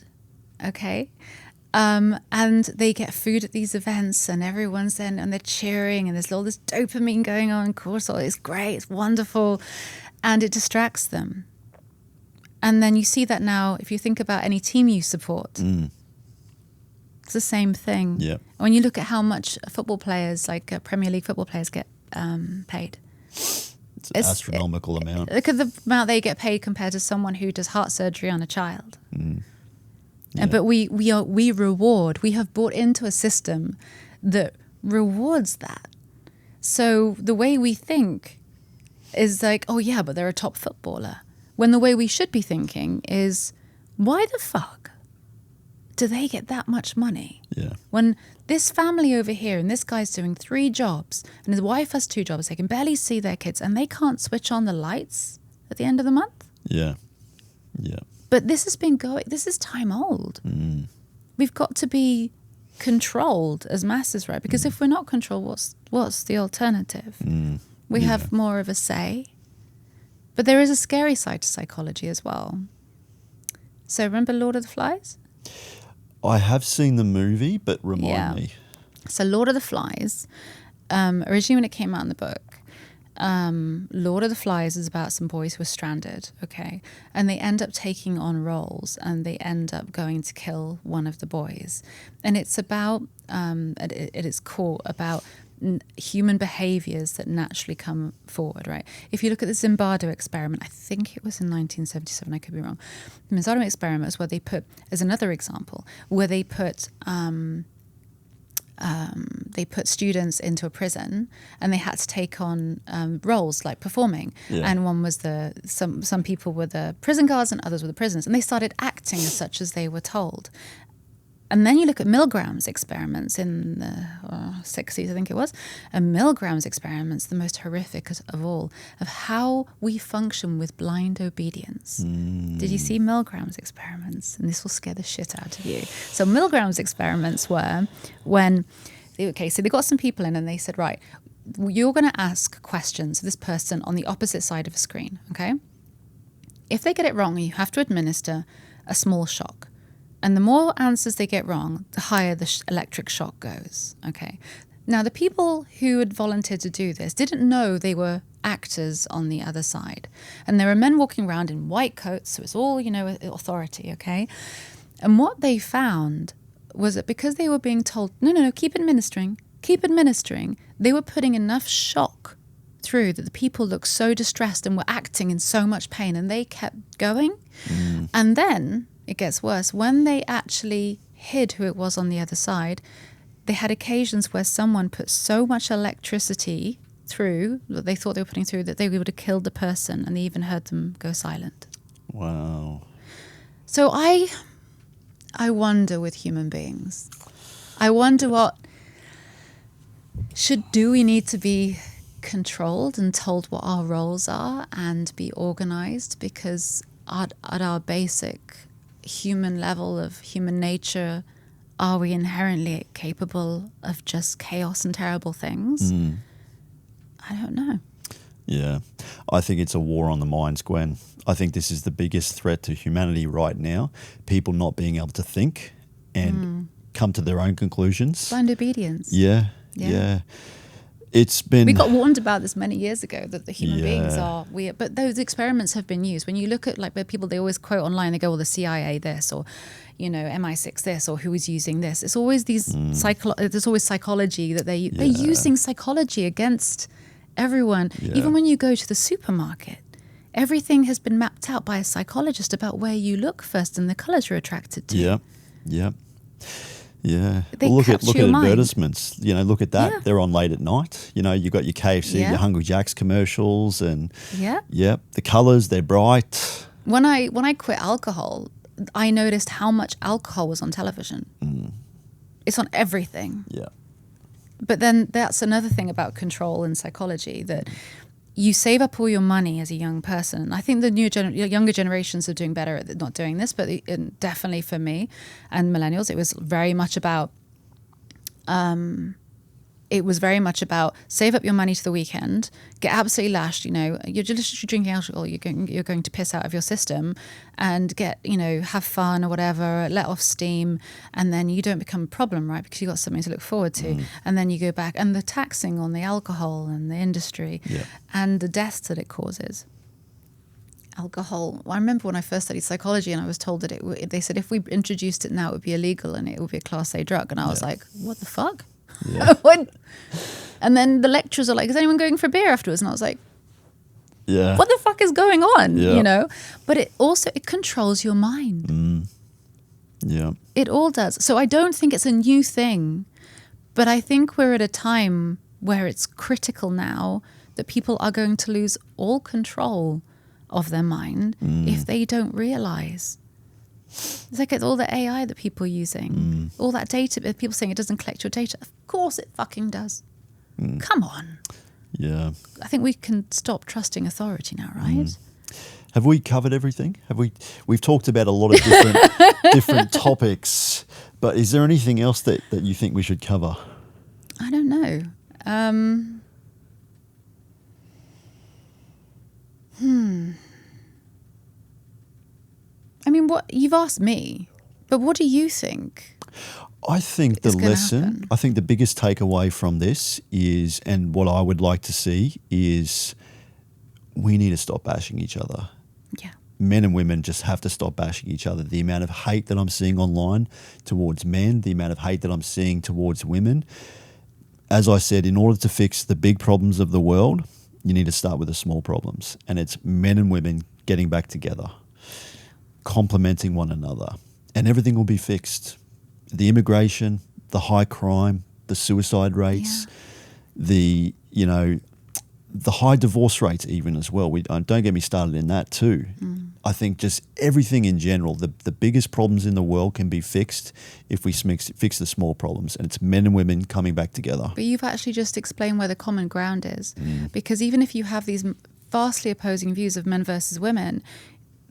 okay? And they get food at these events, and everyone's then, and they're cheering, and there's all this dopamine going on, cortisol. It's great, it's wonderful, and it distracts them. And then you see that now, if you think about any team you support, it's the same thing. Yeah. When you look at how much football players, like Premier League football players, get paid. It's an astronomical amount. Look at the amount they get paid compared to someone who does heart surgery on a child. Yeah. But we reward. We have bought into a system that rewards that. So the way we think is like, oh yeah, but they're a top footballer. When the way we should be thinking is, why the fuck do they get that much money? Yeah. When this family over here, and this guy's doing 3 jobs, and his wife has 2 jobs, they can barely see their kids, and they can't switch on the lights at the end of the month? Yeah. Yeah. But this has been this is time old. We've got to be controlled as masses, right? Because if we're not controlled, what's the alternative? We have more of a say. But there is a scary side to psychology as well. So remember Lord of the Flies? I have seen the movie, but remind me. So Lord of the Flies, originally when it came out in the book, Lord of the Flies is about some boys who are stranded, okay? And they end up taking on roles, and they end up going to kill one of the boys. And it's about, at its core, about human behaviors that naturally come forward, right? If you look at the Zimbardo experiment, I think it was in 1977, I could be wrong. The Zimbardo experiment is where they put, as another example, where they put students into a prison, and they had to take on roles like performing. Yeah. And one was some people were the prison guards and others were the prisoners, and they started acting as such as they were told. And then you look at Milgram's experiments in the 60s, I think it was, and Milgram's experiments, the most horrific of all, of how we function with blind obedience. Did you see Milgram's experiments? And this will scare the shit out of you. So Milgram's experiments were when, so they got some people in, and they said, right, you're going to ask questions of this person on the opposite side of a screen, okay? If they get it wrong, you have to administer a small shock. And the more answers they get wrong, the higher the electric shock goes, okay? Now, the people who had volunteered to do this didn't know they were actors on the other side. And there were men walking around in white coats, so it's all, authority, okay? And what they found was that because they were being told, no, keep administering, they were putting enough shock through that the people looked so distressed and were acting in so much pain, and they kept going. And then it gets worse. When they actually hid who it was on the other side, they had occasions where someone put so much electricity through that they thought they were putting through that they would have killed the person, and they even heard them go silent. Wow. So I wonder with human beings, I wonder do we need to be controlled and told what our roles are and be organized? Because at our basic human level of human nature, are we inherently capable of just chaos and terrible things? I don't know. Yeah. I think it's a war on the minds, Gwen. I think this is the biggest threat to humanity right now. People not being able to think and come to their own conclusions. Blind obedience. Yeah. It's been... We got warned about this many years ago, that the human beings are weird. But those experiments have been used. When you look at, like, where people, they always quote online, they go, well, the CIA this, or, MI6 this, or who is using this. It's always these there's always psychology that they're using psychology against everyone. Yeah. Even when you go to the supermarket, everything has been mapped out by a psychologist about where you look first and the colours you're attracted to. Yeah. They Well, look at capture your mind. advertisements. Look at that. Yeah. They're on late at night. You've got your KFC, your Hungry Jack's commercials, and the colours, they're bright. When I quit alcohol, I noticed how much alcohol was on television. It's on everything. Yeah. But then that's another thing about control and psychology, that you save up all your money as a young person. I think the younger generations are doing better at not doing this, but definitely for me and millennials, it was very much about it was very much about save up your money to the weekend, get absolutely lashed, you're just drinking alcohol, you're going to piss out of your system, and get, have fun or whatever, let off steam, and then you don't become a problem, right? Because you've got something to look forward to. And then you go back, and the taxing on the alcohol and the industry and the deaths that it causes. Alcohol. I remember when I first studied psychology and I was told that they said if we introduced it now, it would be illegal and it would be a Class A drug. And I was like, what the fuck? Yeah. And then the lecturers are like, is anyone going for beer afterwards? And I was like, what the fuck is going on? Yeah. But it controls your mind. Yeah. It all does. So I don't think it's a new thing, but I think we're at a time where it's critical now that people are going to lose all control of their mind if they don't realize. It's like all the AI that people are using, all that data, people saying it doesn't collect your data. Of course it fucking does. Come on. Yeah. I think we can stop trusting authority now, right? Have we covered everything? We've talked about a lot of different topics, but is there anything else that you think we should cover? I don't know. I mean, what you've asked me, but what do you think? I think the biggest takeaway from this is, and what I would like to see is, we need to stop bashing each other. Yeah. Men and women just have to stop bashing each other. The amount of hate that I'm seeing online towards men, the amount of hate that I'm seeing towards women. As I said, in order to fix the big problems of the world, you need to start with the small problems. And it's men and women getting back together, complementing one another, and everything will be fixed. The immigration, the high crime, the suicide rates, the high divorce rates even as well. Don't get me started in that too. I think just everything in general, the biggest problems in the world can be fixed if we fix the small problems, and it's men and women coming back together. But you've actually just explained where the common ground is, because even if you have these vastly opposing views of men versus women,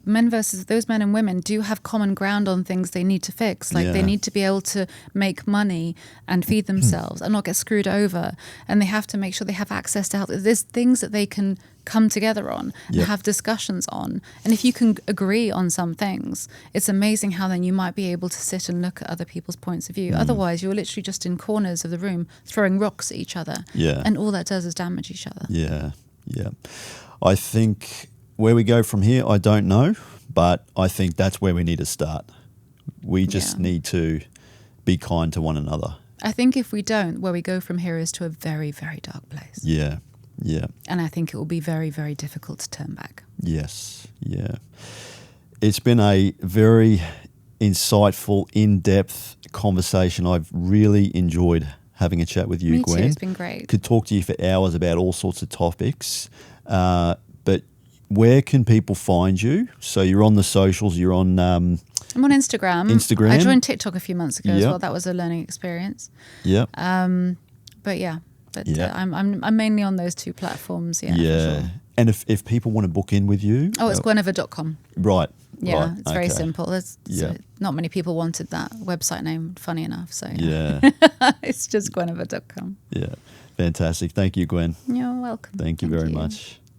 those men and women do have common ground on things they need to fix. Like they need to be able to make money and feed themselves and not get screwed over. And they have to make sure they have access to health. There's things that they can come together on and have discussions on. And if you can agree on some things, it's amazing how then you might be able to sit and look at other people's points of view. Otherwise, you're literally just in corners of the room throwing rocks at each other. Yeah. And all that does is damage each other. Yeah, yeah. I think where we go from here, I don't know, but I think that's where we need to start. We just need to be kind to one another. I think if we don't, where we go from here is to a very, very dark place. Yeah, yeah. And I think it will be very, very difficult to turn back. Yes, yeah. It's been a very insightful, in-depth conversation. I've really enjoyed having a chat with you, Gwen. Me too, it's been great. Could talk to you for hours about all sorts of topics. But where can people find you? So you're on the socials, you're on... I'm on Instagram. I joined TikTok a few months ago as well. That was a learning experience. Yeah. But I'm mainly on those two platforms. Yeah. Yeah. Sure. And if people want to book in with you, it's Gwenhwyfar.com. Right. Yeah, right. it's very simple. Not many people wanted that website name, funny enough. So it's just Gwenhwyfar.com. Yeah. Fantastic. Thank you, Gwen. You're welcome. Thank you very much.